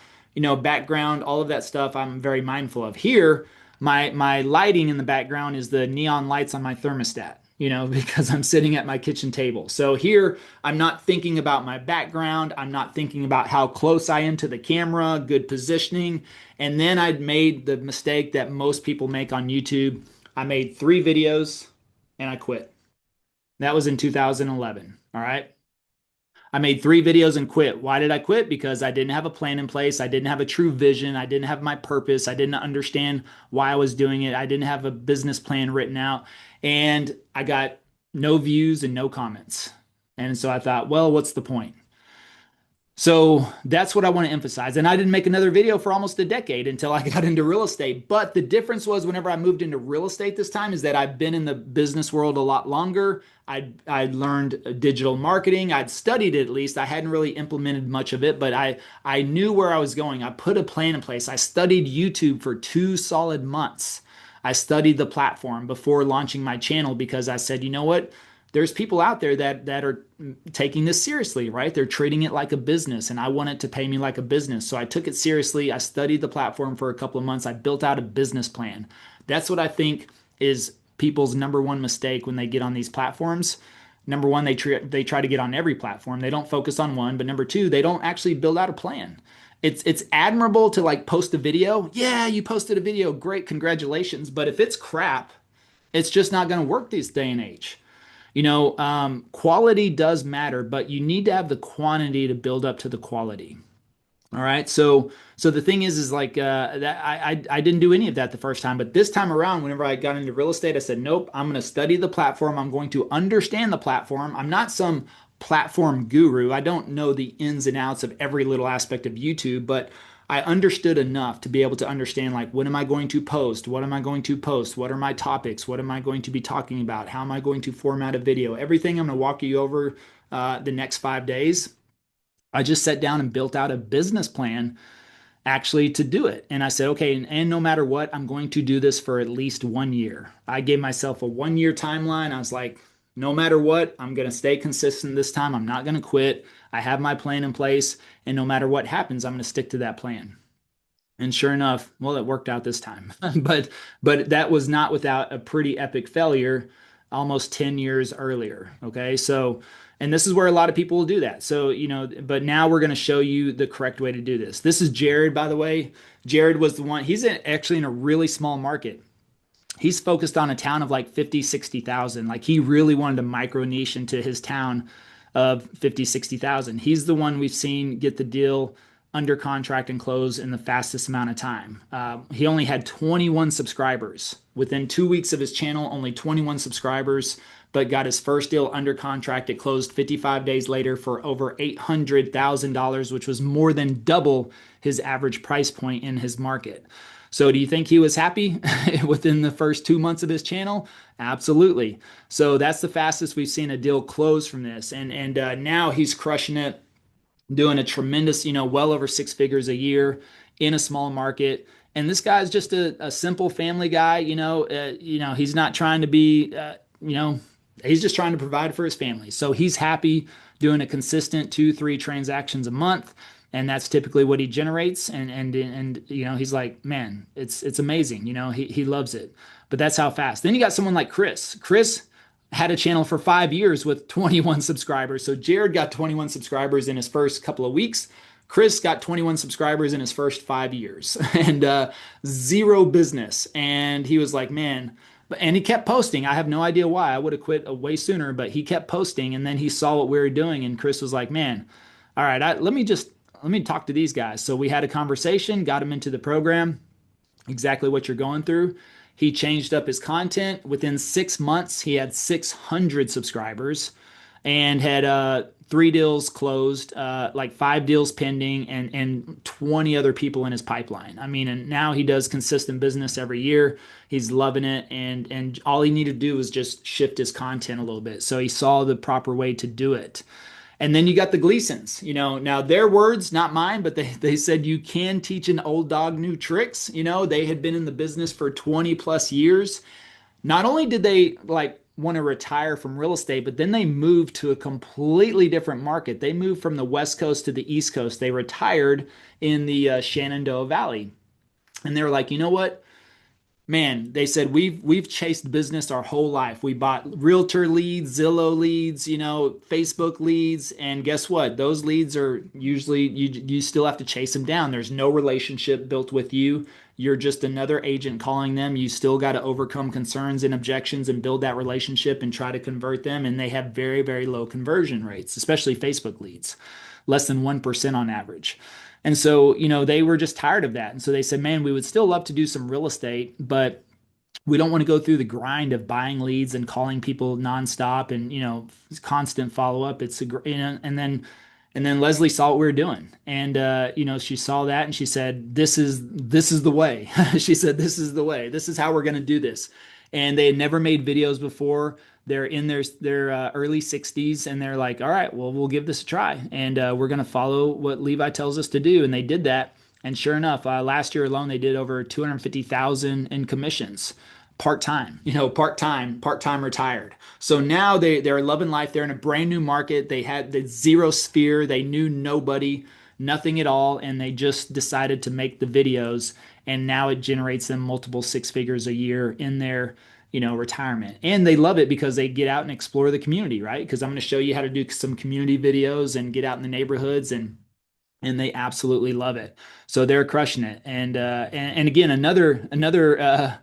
background, all of that stuff, I'm very mindful of. Here, my lighting in the background is the neon lights on my thermostat, because I'm sitting at my kitchen table. So here, I'm not thinking about my background. I'm not thinking about how close I am to the camera, good positioning. And then I'd made the mistake that most people make on YouTube. I made 3 videos and I quit. That was in 2011. All right. I made 3 videos and quit. Why did I quit? Because I didn't have a plan in place. I didn't have a true vision. I didn't have my purpose. I didn't understand why I was doing it. I didn't have a business plan written out. And I got no views and no comments. And so I thought, well, what's the point? So that's what I want to emphasize. And I didn't make another video for almost a decade until I got into real estate. But the difference was whenever I moved into real estate this time is that I've been in the business world a lot longer. I'd learned digital marketing. I'd studied it at least. I hadn't really implemented much of it, but I knew where I was going. I put a plan in place. I studied YouTube for 2 solid months. I studied the platform before launching my channel because I said, you know what? There's people out there that are taking this seriously, right? They're treating it like a business, and I want it to pay me like a business. So I took it seriously. I studied the platform for a couple of months. I built out a business plan. That's what I think is people's number one mistake when they get on these platforms. Number one, they try to get on every platform. They don't focus on one, but number two, they don't actually build out a plan. It's admirable to like post a video. Yeah, you posted a video. Great, congratulations. But if it's crap, it's just not going to work this day and age. Quality does matter, but you need to have the quantity to build up to the quality. All right. So the thing is like that I didn't do any of that the first time, but this time around, whenever I got into real estate, I said, nope, I'm going to study the platform. I'm going to understand the platform. I'm not some platform guru. I don't know the ins and outs of every little aspect of YouTube, but I understood enough to be able to understand like when am I going to post? What am I going to post? What are my topics? What am I going to be talking about? How am I going to format a video? Everything I'm going to walk you over the next 5 days. I just sat down and built out a business plan actually to do it. And I said, okay, and no matter what, I'm going to do this for at least 1 year. I gave myself a 1 year timeline. I was like, no matter what, I'm going to stay consistent this time. I'm not going to quit. I have my plan in place. And no matter what happens, I'm going to stick to that plan. And sure enough, well, it worked out this time. but that was not without a pretty epic failure almost 10 years earlier. Okay. So, and this is where a lot of people will do that. So, but now we're going to show you the correct way to do this. This is Jared, by the way. Jared was the one, actually in a really small market. He's focused on a town of like 50, 60,000. Like he really wanted to micro niche into his town of 50, 60,000. He's the one we've seen get the deal under contract and close in the fastest amount of time. He only had 21 subscribers. Within 2 weeks of his channel, only 21 subscribers, but got his first deal under contract. It closed 55 days later for over $800,000, which was more than double his average price point in his market. So do you think he was happy within the first 2 months of his channel? Absolutely. So that's the fastest we've seen a deal close from this. And now he's crushing it, doing a tremendous, well over 6 figures a year in a small market. And this guy's just a simple family guy. He's not trying to be, he's just trying to provide for his family. So he's happy doing a consistent 2-3 transactions a month. And that's typically what he generates. And he's like, man, it's amazing. He loves it. But that's how fast. Then you got someone like Chris. Chris had a channel for 5 years with 21 subscribers. So Jared got 21 subscribers in his first couple of weeks. Chris got 21 subscribers in his first 5 years and zero business. And he was like, man, and he kept posting. I have no idea why. I would have quit way sooner, but he kept posting. And then he saw what we were doing. And Chris was like, man, all right, let me talk to these guys. So we had a conversation, got him into the program, exactly what you're going through. He changed up his content. Within 6 months, he had 600 subscribers and had 3 deals closed, like 5 deals pending, and 20 other people in his pipeline. I mean, and now he does consistent business every year. He's loving it, and all he needed to do was just shift his content a little bit. So he saw the proper way to do it. And then you got the Gleasons, now their words, not mine, but they said you can teach an old dog new tricks. They had been in the business for 20 plus years. Not only did they like want to retire from real estate, but then they moved to a completely different market. They moved from the West Coast to the East Coast. They retired in the Shenandoah Valley. And they were like, you know what? Man, they said we've chased business our whole life. We bought realtor leads, Zillow leads, Facebook leads, and guess what? Those leads are usually you still have to chase them down. There's no relationship built with you. you're just another agent calling them. You still got to overcome concerns and objections and build that relationship and try to convert them. And they have very, very low conversion rates, especially Facebook leads, less than 1% on average. And so, they were just tired of that. And so they said, man, we would still love to do some real estate, but we don't want to go through the grind of buying leads and calling people nonstop and, constant follow up. And then Leslie saw what we were doing, and she saw that, and she said, "This is the way." She said, "This is the way. This is how we're going to do this." And they had never made videos before. They're in their early 60s, and they're like, "All right, well, we'll give this a try, and we're going to follow what Levi tells us to do." And they did that, and sure enough, last year alone, they did over 250,000 in commissions, part time retired. So now they're loving life. They're in a brand new market. They had the zero sphere. They knew nobody, nothing at all, and they just decided to make the videos. And now it generates them multiple six figures a year in their retirement. And they love it because they get out and explore the community, right? Because I'm going to show you how to do some community videos and get out in the neighborhoods, and they absolutely love it. So they're crushing it. And again, another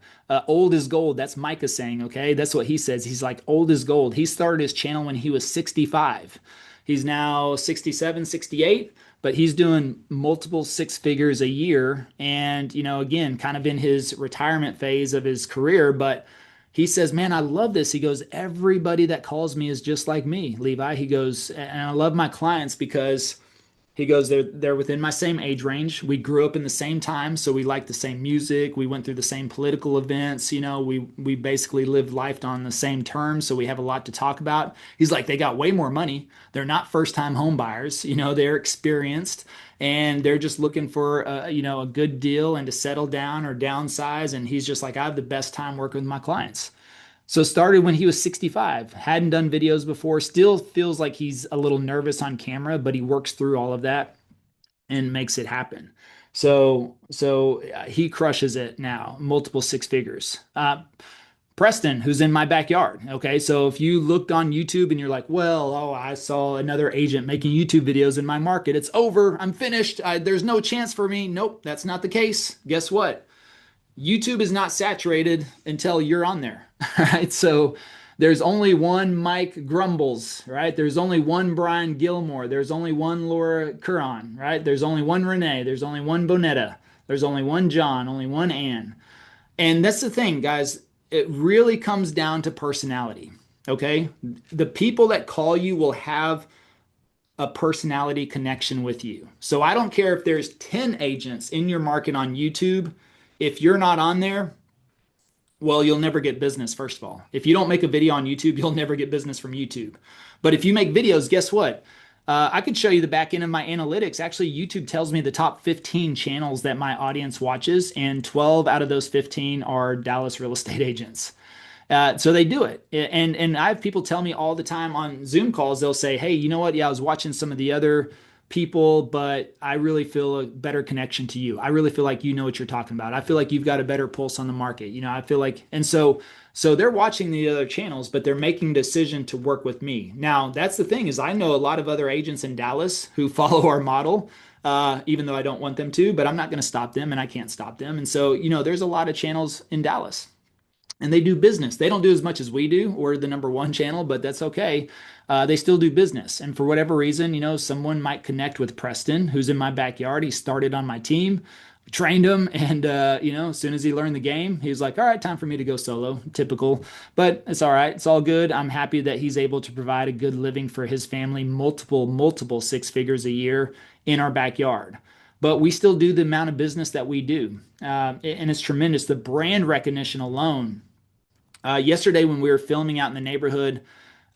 old is gold. That's Micah saying, okay? That's what he says. He's like, old is gold. He started his channel when he was 65. He's now 67, 68, but he's doing multiple six figures a year. And, again, kind of in his retirement phase of his career, but he says, man, I love this. He goes, everybody that calls me is just like me, Levi. He goes, and I love my clients because he goes, they're within my same age range. We grew up in the same time, so we like the same music. We went through the same political events. We basically lived life on the same terms, so we have a lot to talk about. He's like, they got way more money. They're not first-time home buyers. They're experienced, and they're just looking for a good deal and to settle down or downsize. And he's just like, I have the best time working with my clients. So started when he was 65, hadn't done videos before, still feels like he's a little nervous on camera, but he works through all of that and makes it happen. So he crushes it now, multiple six figures. Preston, who's in my backyard. Okay, so if you looked on YouTube and you're like, well, I saw another agent making YouTube videos in my market. It's over. I'm finished. There's no chance for me. Nope, that's not the case. Guess what? YouTube is not saturated until you're on there, right? So there's only one Mike Grumbles, right? There's only one Brian Gilmore. There's only one Laura Curran, right? There's only one Renee. There's only one Bonetta. There's only one John, only one Ann. And that's the thing, guys. It really comes down to personality, okay? The people that call you will have a personality connection with you. So I don't care if there's 10 agents in your market on YouTube. If you're not on there, well, you'll never get business, first of all. If you don't make a video on YouTube, you'll never get business from YouTube. But if you make videos, guess what? I could show you the back end of my analytics. Actually, YouTube tells me the top 15 channels that my audience watches, and 12 out of those 15 are Dallas real estate agents. So they do it. And I have people tell me all the time on Zoom calls, they'll say, hey, you know what? Yeah, I was watching some of the other people, but I really feel a better connection to you. I really feel like you know what you're talking about. I feel like you've got a better pulse on the market. I feel like, and so they're watching the other channels, but they're making a decision to work with me. Now, that's the thing is I know a lot of other agents in Dallas who follow our model, even though I don't want them to, but I'm not going to stop them and I can't stop them. And so, there's a lot of channels in Dallas. And they do business. They don't do as much as we do. We're the number one channel, but that's okay. They still do business. And for whatever reason, someone might connect with Preston, who's in my backyard. He started on my team, trained him. And, as soon as he learned the game, he was like, all right, time for me to go solo. Typical, but it's all right. It's all good. I'm happy that he's able to provide a good living for his family, multiple six figures a year in our backyard. But we still do the amount of business that we do. And it's tremendous. The brand recognition alone. Yesterday, when we were filming out in the neighborhood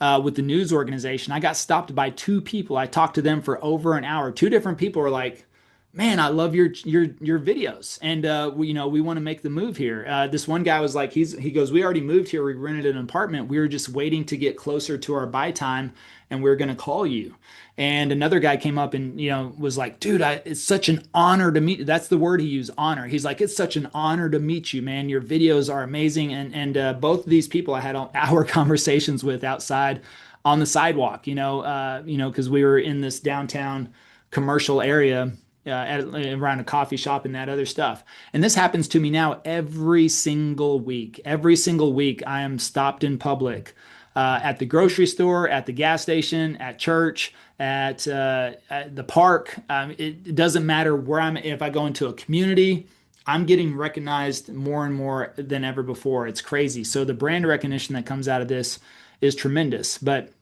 with the news organization, I got stopped by two people. I talked to them for over an hour. Two different people were like, man, I love your videos. And, we want to make the move here. This one guy was like, he goes, we already moved here. We rented an apartment. We were just waiting to get closer to our buy time, and we are going to call you. And another guy came up and, was like, dude, it's such an honor to meet you. That's the word he used, honor. He's like, it's such an honor to meet you, man. Your videos are amazing. And both of these people I had hour conversations with outside on the sidewalk, because we were in this downtown commercial area. around a coffee shop and that other stuff. And this happens to me now every single week. Every single week, I am stopped in public at the grocery store, at the gas station, at church, at the park. It doesn't matter where I'm. If I go into a community, I'm getting recognized more and more than ever before. It's crazy. So the brand recognition that comes out of this is tremendous. But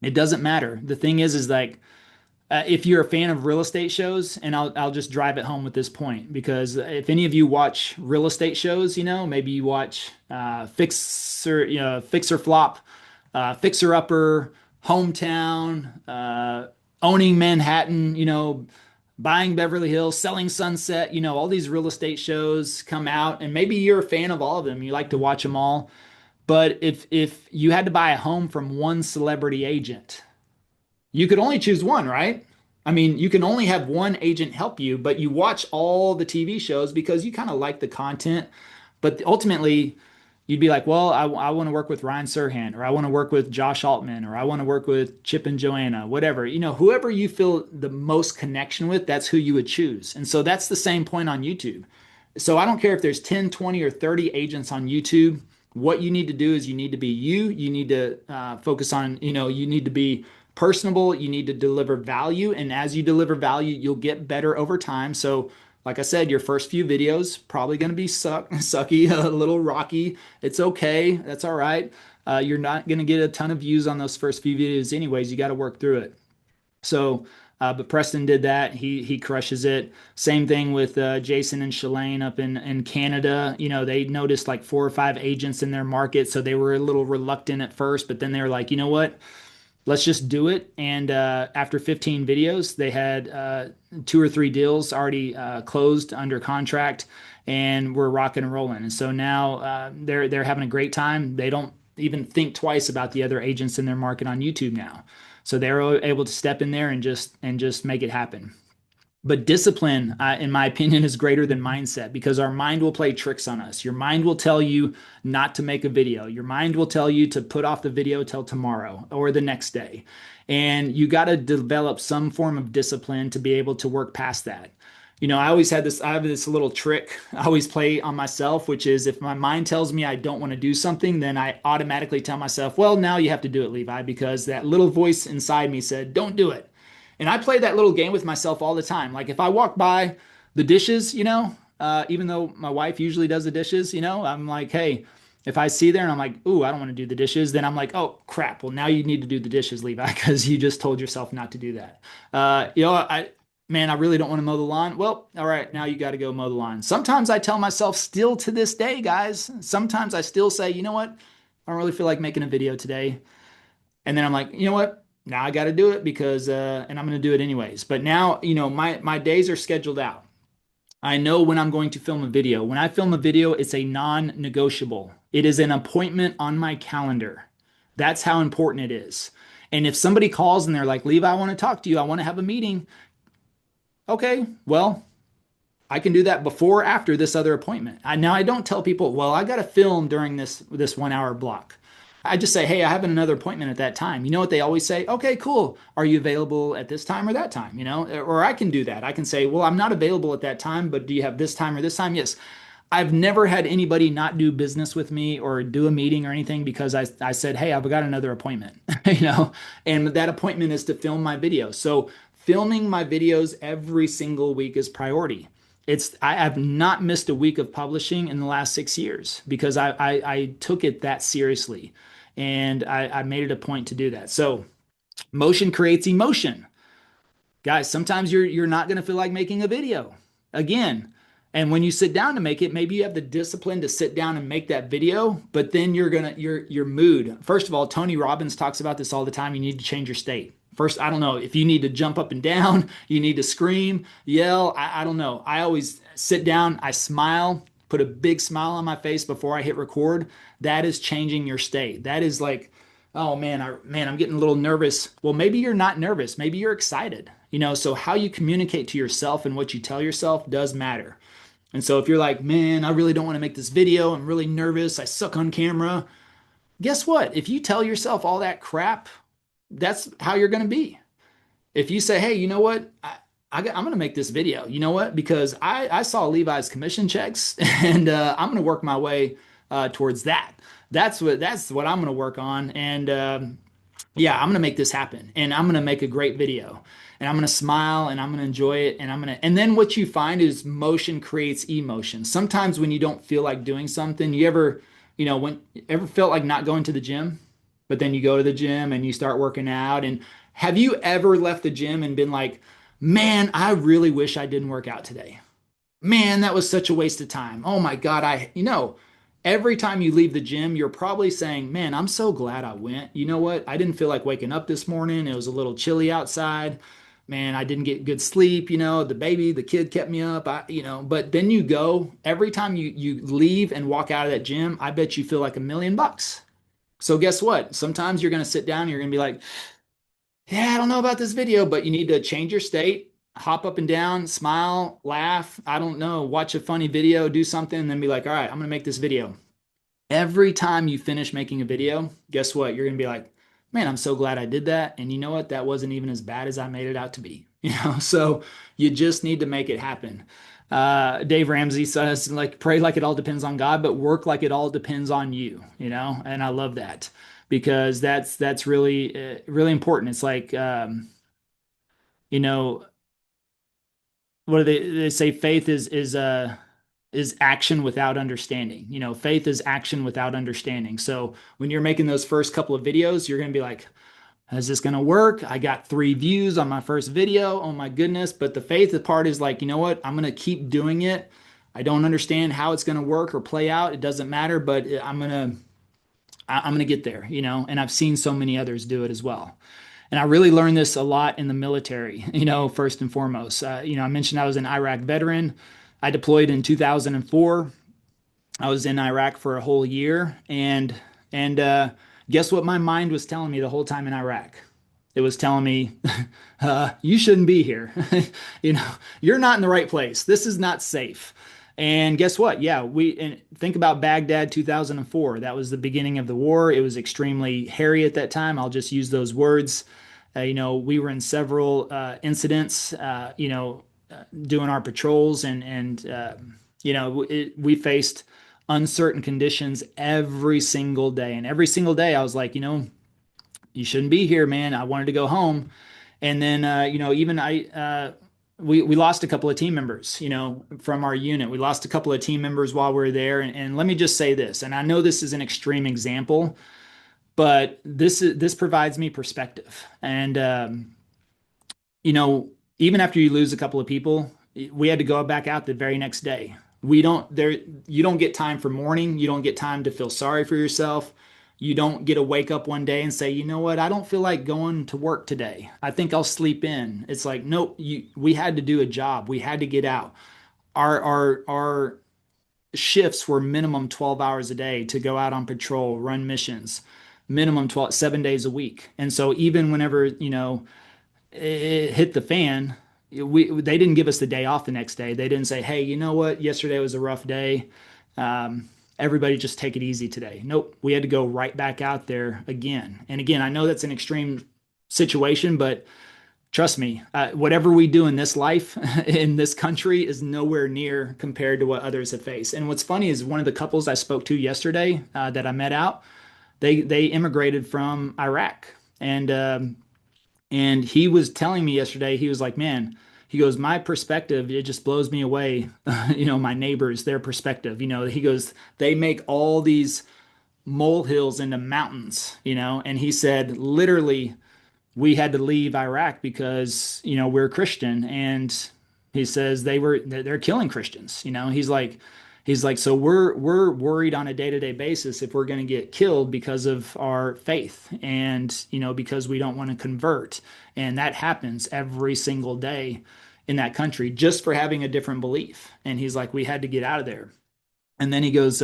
it doesn't matter. The thing is like if you're a fan of real estate shows, and I'll just drive it home with this point, because if any of you watch real estate shows, maybe you watch Fixer Flop, Fixer Upper, Hometown, Owning Manhattan, Buying Beverly Hills, Selling Sunset, all these real estate shows come out, and maybe you're a fan of all of them. You like to watch them all. But if you had to buy a home from one celebrity agent, you could only choose one, right? I mean, you can only have one agent help you, but you watch all the TV shows because you kind of like the content. But ultimately, you'd be like, well, I want to work with Ryan Serhant, or I want to work with Josh Altman, or I want to work with Chip and Joanna, whatever. Whoever you feel the most connection with, that's who you would choose. And so that's the same point on YouTube. So I don't care if there's 10, 20, or 30 agents on YouTube. What you need to do is you need to be you. You need to focus on, you need to be personable. You need to deliver value. And as you deliver value, you'll get better over time. So like I said, your first few videos probably going to be sucky, a little rocky. It's okay. That's all right. You're not going to get a ton of views on those first few videos anyways. You got to work through it. So, but Preston did that. He crushes it. Same thing with Jason and Shalane up in Canada. They noticed like 4 or 5 agents in their market. So they were a little reluctant at first, but then they were like, you know what? Let's just do it. And after 15 videos, they had 2 or 3 deals already closed under contract, and we're rocking and rolling. And so now they're having a great time. They don't even think twice about the other agents in their market on YouTube now. So they're able to step in there and just make it happen. But discipline, in my opinion, is greater than mindset, because our mind will play tricks on us. Your mind will tell you not to make a video. Your mind will tell you to put off the video till tomorrow or the next day. And you got to develop some form of discipline to be able to work past that. I have this little trick I always play on myself, which is if my mind tells me I don't want to do something, then I automatically tell myself, well, now you have to do it, Levi, because that little voice inside me said, don't do it. And I play that little game with myself all the time. Like if I walk by the dishes, even though my wife usually does the dishes, I'm like, hey, if I see there and I'm like, ooh, I don't want to do the dishes, then I'm like, oh, crap. Well, now you need to do the dishes, Levi, because you just told yourself not to do that. I really don't want to mow the lawn. Well, all right, now you got to go mow the lawn. Sometimes I tell myself still to this day, guys, sometimes I still say, you know what? I don't really feel like making a video today. And then I'm like, you know what? Now I got to do it because, and I'm going to do it anyways. But now, my days are scheduled out. I know when I'm going to film a video. When I film a video, it's a non-negotiable. It is an appointment on my calendar. That's how important it is. And if somebody calls and they're like, Levi, I want to talk to you. I want to have a meeting. Okay, well, I can do that before or after this other appointment. Now I don't tell people, well, I got to film during this 1 hour block. I just say, hey, I have another appointment at that time. You know what they always say? Okay, cool. Are you available at this time or that time? Or I can do that. I can say, well, I'm not available at that time, but do you have this time or this time? Yes. I've never had anybody not do business with me or do a meeting or anything because I said, hey, I've got another appointment, and that appointment is to film my video. So filming my videos every single week is priority. I have not missed a week of publishing in the last 6 years because I took it that seriously. And I made it a point to do that. So motion creates emotion. Guys, sometimes you're not going to feel like making a video again. And when you sit down to make it, maybe you have the discipline to sit down and make that video, but then your mood. First of all, Tony Robbins talks about this all the time. You need to change your state. First, I don't know if you need to jump up and down, you need to scream, yell. I don't know. I always sit down, I smile, put a big smile on my face before I hit record. That is changing your state. That is like, oh man, I'm getting a little nervous. Well, maybe you're not nervous. Maybe you're excited. So how you communicate to yourself and what you tell yourself does matter. And so if you're like, man, I really don't want to make this video. I'm really nervous. I suck on camera. Guess what? If you tell yourself all that crap, that's how you're going to be. If you say, hey, you know what? I'm going to make this video. You know what? Because I saw Levi's commission checks and I'm going to work my way towards that. That's what I'm going to work on. And yeah, I'm going to make this happen and I'm going to make a great video and I'm going to smile and I'm going to enjoy it. And then what you find is motion creates emotion. Sometimes when you don't feel like doing something, when ever felt like not going to the gym, but then you go to the gym and you start working out. And have you ever left the gym and been like, man, I really wish I didn't work out today. Man, that was such a waste of time. Oh my God, every time you leave the gym, you're probably saying, man, I'm so glad I went. You know what? I didn't feel like waking up this morning. It was a little chilly outside. Man, I didn't get good sleep. The kid kept me up. But then you go, every time you leave and walk out of that gym, I bet you feel like $1 million. So guess what? Sometimes you're going to sit down and you're going to be like, yeah, I don't know about this video, but you need to change your state, hop up and down, smile, laugh. I don't know, watch a funny video, do something, and then be like, all right, I'm going to make this video. Every time you finish making a video, guess what? You're going to be like, man, I'm so glad I did that. And you know what? That wasn't even as bad as I made it out to be. So you just need to make it happen. Dave Ramsey says, like, pray like it all depends on God, but work like it all depends on you, and I love that because that's really, really important. It's like, you know, what do they say? Faith is action without understanding. Faith is action without understanding. So when you're making those first couple of videos, you're going to be like, is this going to work? I got 3 views on my first video. Oh my goodness. But the faith part is like, you know what? I'm going to keep doing it. I don't understand how it's going to work or play out. It doesn't matter, but I'm going to get there, and I've seen so many others do it as well. And I really learned this a lot in the military, first and foremost. I mentioned I was an Iraq veteran. I deployed in 2004. I was in Iraq for a whole year. And guess what my mind was telling me the whole time in Iraq? It was telling me, you shouldn't be here. You're not in the right place. This is not safe. And guess what? Yeah, and think about Baghdad 2004. That was the beginning of the war. It was extremely hairy at that time. I'll just use those words. We were in several incidents, doing our patrols we faced uncertain conditions every single day. And every single day I was like, you shouldn't be here, man. I wanted to go home. And then, we lost a couple of team members, from our unit. We lost a couple of team members while we were there. And let me just say this, and I know this is an extreme example, but this provides me perspective. And, even after you lose a couple of people, we had to go back out the very next day. You don't get time for mourning. You don't get time to feel sorry for yourself. You don't get to wake up one day and say, you know what, I don't feel like going to work today. I think I'll sleep in. It's like, nope, we had to do a job. We had to get out. Our shifts were minimum 12 hours a day to go out on patrol, run missions, minimum 7 days a week. And so even whenever, it hit the fan, they didn't give us the day off the next day. They didn't say, hey, you know what, yesterday was a rough day. Everybody just take it easy today. Nope. We had to go right back out there again. And again, I know that's an extreme situation, but trust me, whatever we do in this life, in this country, is nowhere near compared to what others have faced. And what's funny is one of the couples I spoke to yesterday that I met out, they immigrated from Iraq. And he was telling me yesterday, he was like, man, he goes, my perspective, it just blows me away. My neighbors, their perspective, he goes, they make all these molehills into mountains, and he said, literally, we had to leave Iraq because, we're Christian. And he says they're killing Christians. He's like, so we're worried on a day-to-day basis if we're going to get killed because of our faith and, because we don't want to convert. And that happens every single day in that country just for having a different belief. And he's like, we had to get out of there. And then he goes,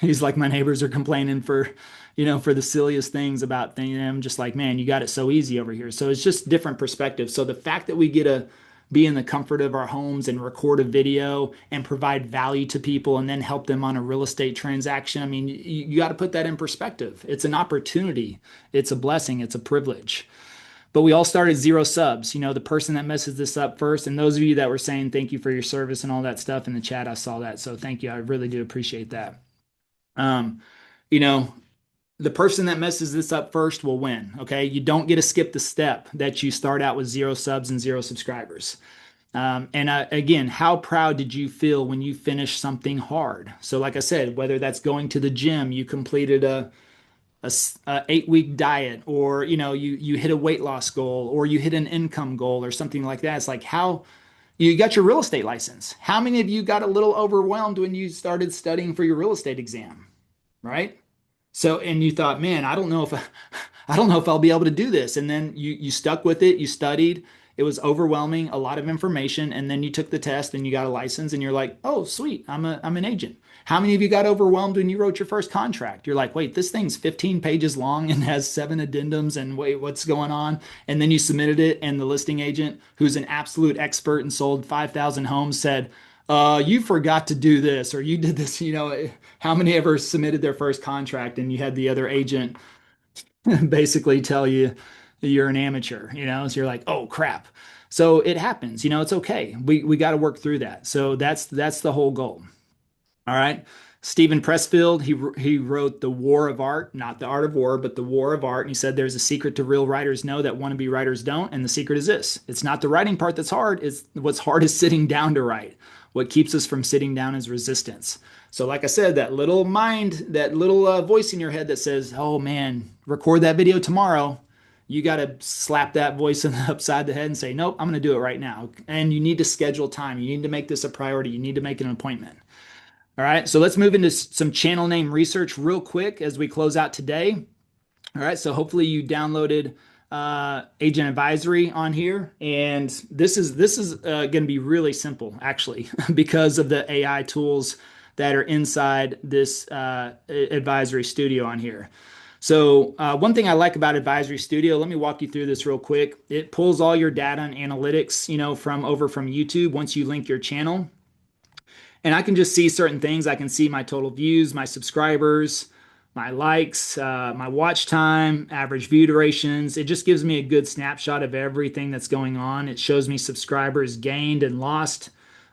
he's like, my neighbors are complaining for the silliest things about things. And I'm just like, man, you got it so easy over here. So it's just different perspective. So the fact that we get to be in the comfort of our homes and record a video and provide value to people and then help them on a real estate transaction. I mean, you got to put that in perspective. It's an opportunity. It's a blessing. It's a privilege. but we all started 0 subs. The person that messes this up first, and those of you that were saying thank you for your service and all that stuff in the chat, I saw that. So thank you. I really do appreciate that. Um, you know, the person that messes this up first will win. Okay. You don't get to skip the step that you start out with 0 subs and 0 subscribers. Again, how proud did you feel when you finished something hard? So, like I said, whether that's going to the gym, you completed a 8 week diet, or you hit a weight loss goal, or you hit an income goal, or something like that. It's like how you got your real estate license. How many of you got a little overwhelmed when you started studying for your real estate exam, right? So, and you thought, man, I don't know if I don't know if I'll be able to do this. And then you stuck with it, you studied. It was overwhelming, a lot of information, and then you took the test and you got a license and you're like, "Oh, sweet. I'm an agent." How many of you got overwhelmed when you wrote your first contract? You're like, "Wait, this thing's 15 pages long and has 7 addendums, and wait, what's going on?" And then you submitted it, and the listing agent, who's an absolute expert and sold 5,000 homes, said, you forgot to do this, or you did this." How many ever submitted their first contract and you had the other agent basically tell you you're an amateur, so you're like, oh crap. So it happens, it's okay. We got to work through that. So that's the whole goal. All right. Stephen Pressfield, he wrote The War of Art, not The Art of War, but The War of Art. And he said there's a secret to real writers know that wannabe writers don't. And the secret is this: it's not the writing part that's hard. It's what's hard is sitting down to write. What keeps us from sitting down is resistance. So, like I said, that little mind, that little voice in your head that says, oh man, record that video tomorrow. You got to slap that voice upside the head and say, nope, I'm going to do it right now. And you need to schedule time. You need to make this a priority. You need to make an appointment. All right, so let's move into some channel name research real quick as we close out today. All right, so hopefully you downloaded Agent Advisory on here, and this is going to be really simple actually because of the AI tools that are inside this Advisory Studio on here. So one thing I like about Advisory Studio, let me walk you through this real quick. It pulls all your data and analytics, from YouTube once you link your channel. And I can just see certain things. I can see my total views, my subscribers, my likes, my watch time, average view durations. It just gives me a good snapshot of everything that's going on. It shows me subscribers gained and lost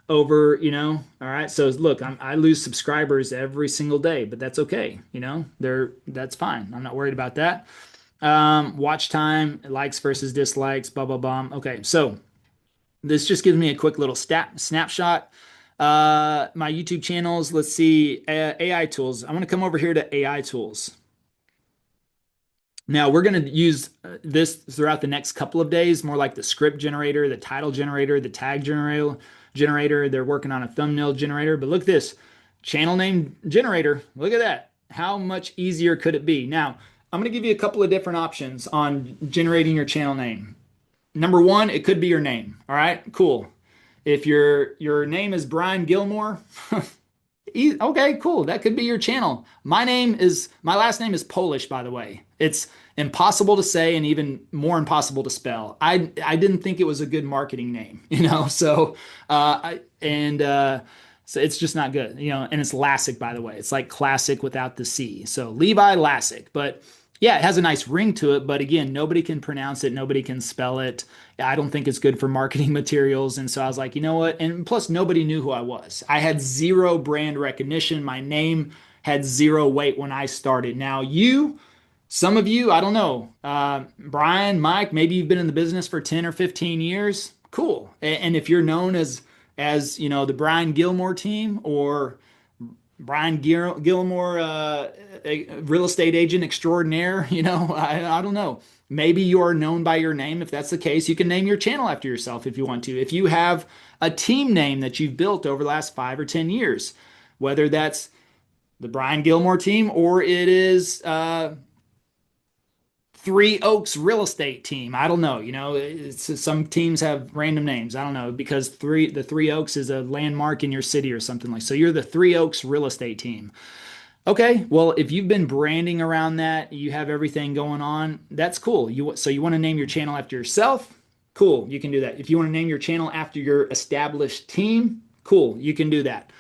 over, all right. So look, I lose subscribers every single day, but that's okay. That's fine. I'm not worried about that. Watch time, likes versus dislikes, blah, blah, blah. Okay. So this just gives me a quick little snapshot. My YouTube channels, let's see, AI tools. I want to come over here to AI tools. Now we're going to use this throughout the next couple of days, more like the script generator, the title generator, the tag generator. They're working on a thumbnail generator, but look at this channel name generator. Look at that. How much easier could it be? Now I'm going to give you a couple of different options on generating your channel name. Number one, it could be your name. All right, cool. If your name is Brian Gilmore, okay, cool. That could be your channel. My last name is Polish, by the way. It's impossible to say and even more impossible to spell. I didn't think it was a good marketing name, So so it's just not good, And it's Lassick, by the way. It's like classic without the C. So Levi Lassick, but yeah, it has a nice ring to it, but again, nobody can pronounce it. Nobody can spell it. I don't think it's good for marketing materials. And so I was like, you know what? And plus, nobody knew who I was. I had zero brand recognition. My name had zero weight when I started. Now, some of you, I don't know, Brian, Mike, maybe you've been in the business for 10 or 15 years. Cool. And if you're known as the Brian Gilmore team, or Brian Gilmore, a real estate agent extraordinaire, I don't know. Maybe you are known by your name. If that's the case, you can name your channel after yourself if you want to. If you have a team name that you've built over the last 5 or 10 years, whether that's the Brian Gilmore team or it is Three Oaks Real Estate Team. I don't know. Some teams have random names. I don't know, because the Three Oaks is a landmark in your city or something like. So you're the Three Oaks Real Estate Team. Okay, well, if you've been branding around that, you have everything going on, that's cool. So you want to name your channel after yourself? Cool, you can do that. If you want to name your channel after your established team, cool, you can do that.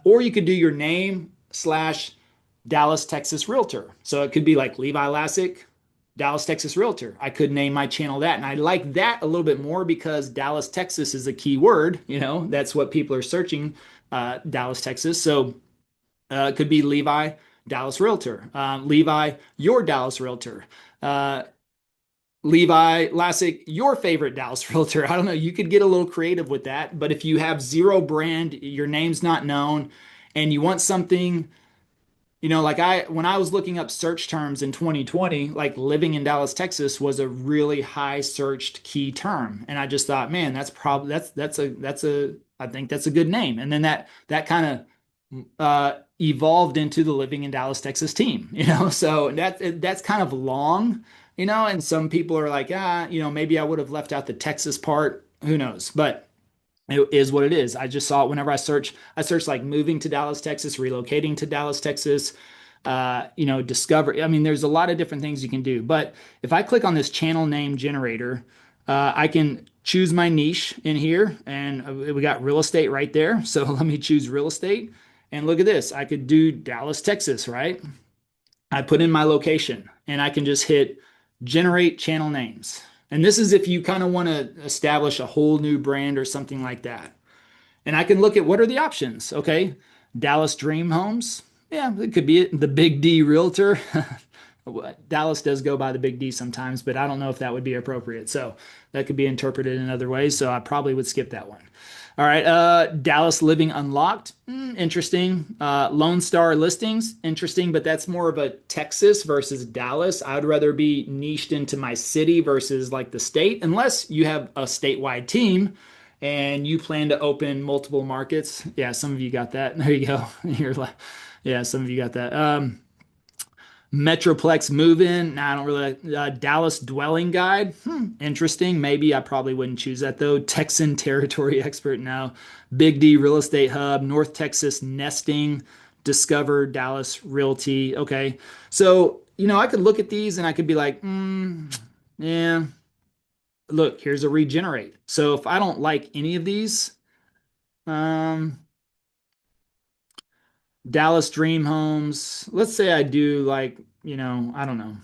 Or you could do your name / Dallas, Texas Realtor. So it could be like Levi Lassick, Dallas, Texas Realtor. I could name my channel that. And I like that a little bit more because Dallas, Texas is a key word. That's what people are searching, Dallas, Texas. So it could be Levi, Dallas Realtor. Levi, your Dallas Realtor. Uh, Levi Lassick, your favorite Dallas Realtor. I don't know. You could get a little creative with that. But if you have zero brand, your name's not known, and you want something, like when I was looking up search terms in 2020, like living in Dallas, Texas was a really high searched key term. And I just thought, man, that's a I think that's a good name. And then that kind of evolved into the living in Dallas, Texas team, So that's kind of long, and some people are like, maybe I would have left out the Texas part. Who knows? But it is what it is. I just saw it whenever I search like moving to Dallas, Texas, relocating to Dallas, Texas, discover. I mean, there's a lot of different things you can do. But if I click on this channel name generator, I can choose my niche in here, and we got real estate right there. So let me choose real estate. And look at this. I could do Dallas, Texas, right? I put in my location and I can just hit generate channel names. And this is if you kind of want to establish a whole new brand or something like that. And I can look at what are the options. Okay. Dallas Dream Homes. Yeah, it could be it. The Big D Realtor. Dallas does go by the Big D sometimes, but I don't know if that would be appropriate. So that could be interpreted in other ways. So I probably would skip that one. All right. Dallas Living Unlocked. Interesting. Lone Star Listings. Interesting, but that's more of a Texas versus Dallas. I would rather be niched into my city versus like the state, unless you have a statewide team and you plan to open multiple markets. Yeah, some of you got that. There you go. Yeah, some of you got that. Metroplex move-in. Nah, I don't really like Dallas dwelling guide. Interesting. Maybe I probably wouldn't choose that though. Texan territory expert. No. Big D real estate hub. North Texas nesting. Discover Dallas realty. Okay. So, I could look at these and I could be like, yeah. Look, here's a regenerate. So if I don't like any of these, um, Dallas Dream Homes, let's say I do like, I don't know.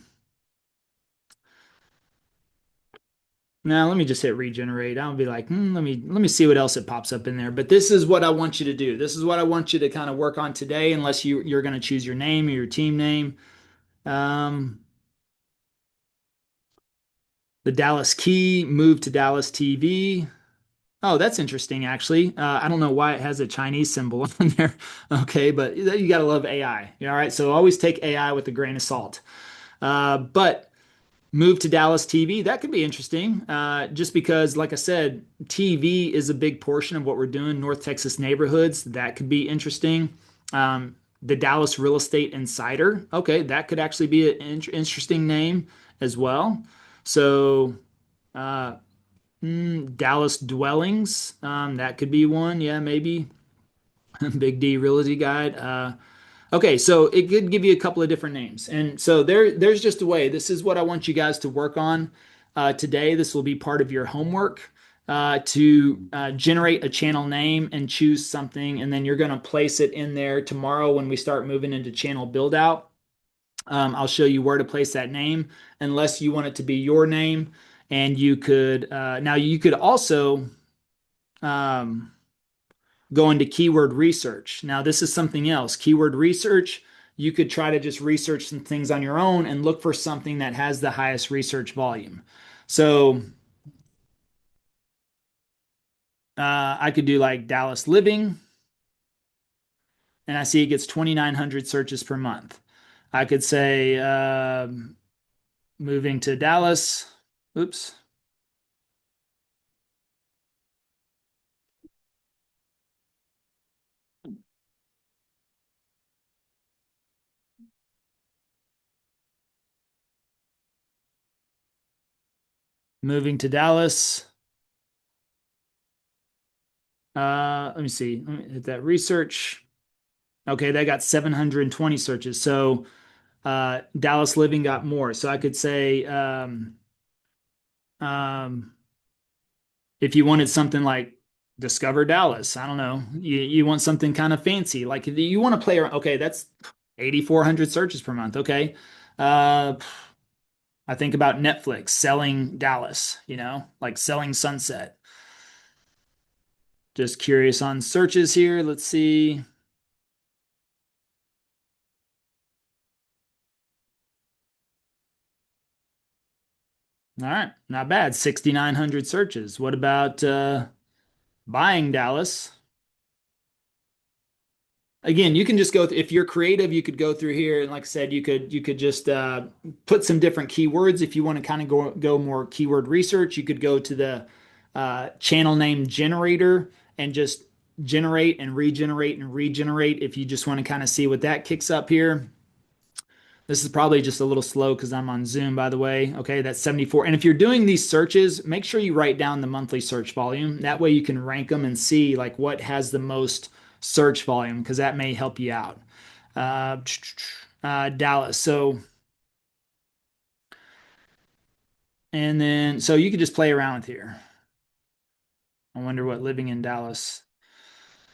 Now let me just hit regenerate. I'll be like, let me see what else it pops up in there. But this is what I want you to do. This is what I want you to kind of work on today, unless you're going to choose your name or your team name. Um, the Dallas Key, move to Dallas TV. Oh, that's interesting, actually. I don't know why it has a Chinese symbol on there. Okay, but you got to love AI. All right, so always take AI with a grain of salt. But move to Dallas TV. That could be interesting, just because, like I said, TV is a big portion of what we're doing. North Texas neighborhoods, that could be interesting. The Dallas Real Estate Insider. Okay, that could actually be an interesting name as well. So, uh, Dallas Dwellings, that could be one. Yeah, maybe. Big D Realty Guide. Okay, so it could give you a couple of different names. And so there's just a way. This is what I want you guys to work on today. This will be part of your homework to generate a channel name and choose something. And then you're going to place it in there tomorrow when we start moving into channel build out. I'll show you where to place that name unless you want it to be your name. And you could, now you could also, um, go into keyword research. Now, this is something else. Keyword research, you could try to just research some things on your own and look for something that has the highest research volume. So I could do like Dallas living, and I see it gets 2,900 searches per month. I could say moving to Dallas. Oops. Moving to Dallas. Let me see. Let me hit that research. Okay, that got 720 searches. So Dallas Living got more. So I could say um, if you wanted something like Discover Dallas, I don't know. You want something kind of fancy, like you want to play around. Okay, that's 8,400 searches per month. Okay, uh, I think about Netflix selling Dallas, like selling Sunset. Just curious on searches here. Let's see. All right, not bad. 6,900 searches. What about buying Dallas? Again, you can just go if you're creative, you could go through here and like I said, you could just put some different keywords if you want to kind of go more keyword research. You could go to the channel name generator and just generate and regenerate if you just want to kind of see what that kicks up here. This is probably just a little slow because I'm on Zoom, by the way. Okay, that's 74. And if you're doing these searches, make sure you write down the monthly search volume. That way you can rank them and see like what has the most search volume because that may help you out. Uh, Dallas. So, and then, so you could just play around with here. I wonder what living in Dallas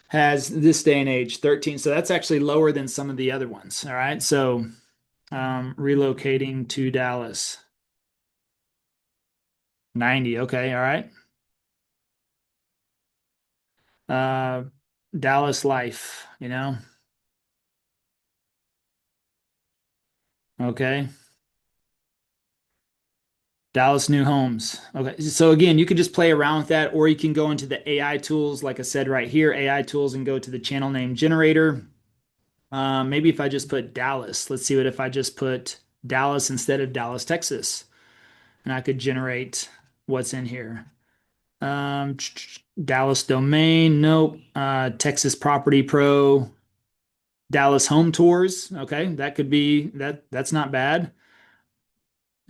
has this day and age 13. So that's actually lower than some of the other ones. All right. So, relocating to Dallas. 90. Okay. All right. uh, Dallas life, Okay. Dallas new homes. Okay. So again, you can just play around with that, or you can go into the AI tools, like I said right here, AI tools, and go to the channel name generator. Maybe if I just put Dallas, let's see what if I just put Dallas instead of Dallas, Texas, and I could generate what's in here. Um, Dallas domain, nope. Texas Property Pro, Dallas Home Tours. Okay, that could be that. That's not bad.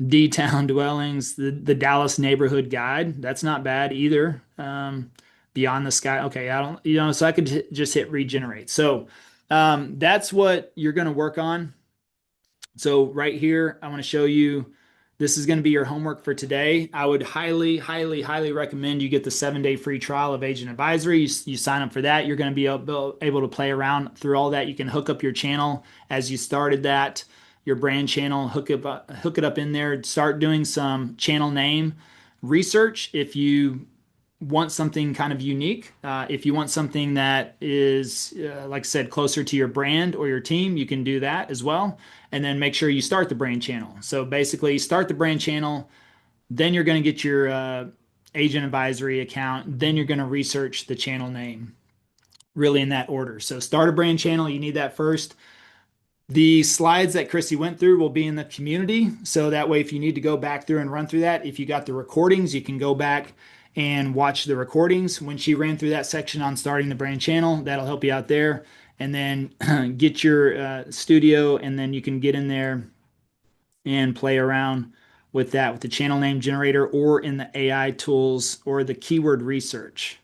D Town Dwellings, the Dallas Neighborhood Guide. That's not bad either. Beyond the Sky. Okay, I don't, so I could just hit regenerate. So that's what you're going to work on. So right here, I want to show you this is going to be your homework for today. I would highly, highly, highly recommend you get the 7-day free trial of Agent Advisory. You sign up for that. You're going to be able to play around through all that. You can hook up your channel as you started that, your brand channel, hook it up in there, start doing some channel name research if you want something kind of unique. If you want something that is, like I said, closer to your brand or your team, you can do that as well. And then make sure you start the brand channel. So basically, start the brand channel, then you're going to get your agent advisory account, then you're going to research the channel name, really in that order. So start a brand channel, you need that first. The slides that Chrissy went through will be in the community. So that way, if you need to go back through and run through that, if you got the recordings, you can go back and watch the recordings. When she ran through that section on starting the brand channel, that'll help you out there. And then get your studio, and then you can get in there and play around with that with the channel name generator or in the AI tools or the keyword research.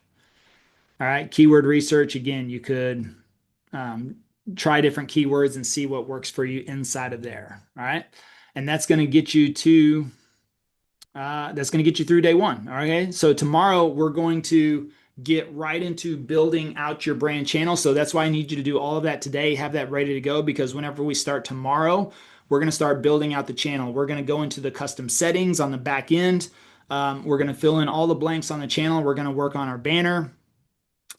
All right, keyword research, again, you could um, try different keywords and see what works for you inside of there. All right. And that's going to get you to, that's going to get you through day one. Okay. So tomorrow we're going to get right into building out your brand channel. So that's why I need you to do all of that today, have that ready to go, because whenever we start tomorrow, we're going to start building out the channel. We're going to go into the custom settings on the back end. We're going to fill in all the blanks on the channel. We're going to work on our banner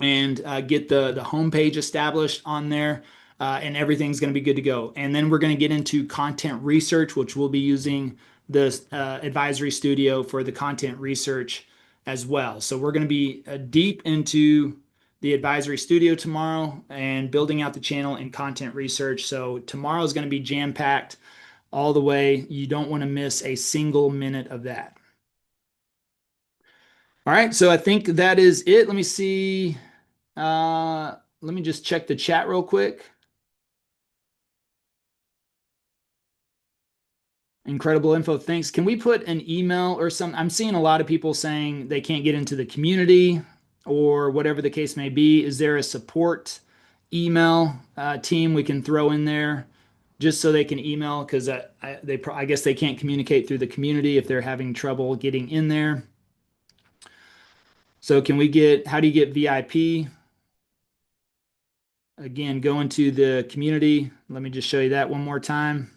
and get the homepage established on there, and everything's going to be good to go. And then we're going to get into content research, which we'll be using the advisory studio for the content research as well. So we're going to be deep into the advisory studio tomorrow and building out the channel and content research. So tomorrow is going to be jam-packed all the way. You don't want to miss a single minute of that. All right, so I think that is it. Let me see. Let me just check the chat real quick. Incredible info. Thanks. Can we put an email or some? I'm seeing a lot of people saying they can't get into the community or whatever the case may be. Is there a support email team we can throw in there just so they can email? Because I guess they can't communicate through the community if they're having trouble getting in there. So can we get, how do you get VIP? Again, go into the community. Let me just show you that one more time.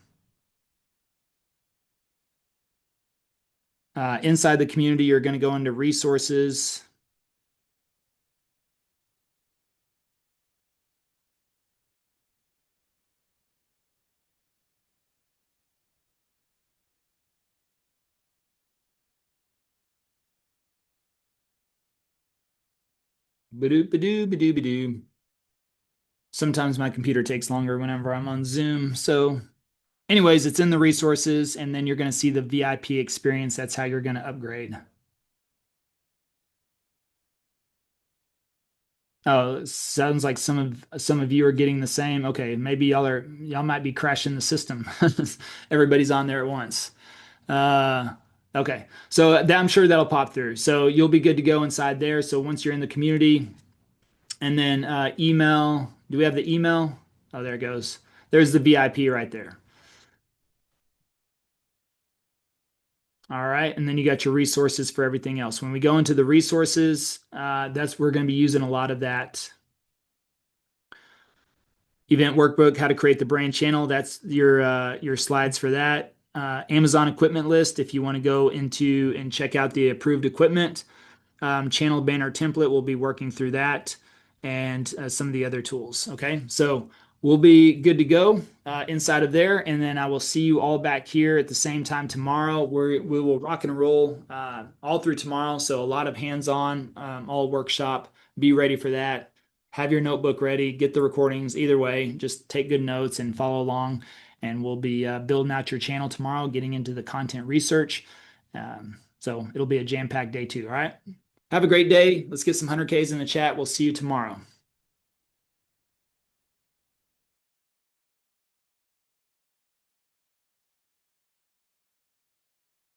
Inside the community, you're going to go into resources. Ba-doo, ba-doo, ba-doo, ba-doo. Sometimes my computer takes longer whenever I'm on Zoom. So, anyways, it's in the resources, and then you're going to see the VIP experience. That's how you're going to upgrade. Oh, it sounds like some of you are getting the same. Okay, maybe y'all might be crashing the system. Everybody's on there at once. Uh, okay, so I'm sure that'll pop through. So you'll be good to go inside there. So once you're in the community, and then email. Do we have the email? Oh, there it goes. There's the VIP right there. All right, and then you got your resources for everything else. When we go into the resources, that's we're going to be using a lot of that event workbook, how to create the brand channel. That's your slides for that. Amazon equipment list. If you want to go into and check out the approved equipment, channel banner template. We'll be working through that and some of the other tools. Okay, so we'll be good to go inside of there, and then I will see you all back here at the same time tomorrow. We will rock and roll all through tomorrow. So a lot of hands-on, all workshop. Be ready for that. Have your notebook ready. Get the recordings. Either way, just take good notes and follow along. And we'll be building out your channel tomorrow, getting into the content research. So it'll be a jam-packed day too. All right. Have a great day. Let's get some 100Ks in the chat. We'll see you tomorrow.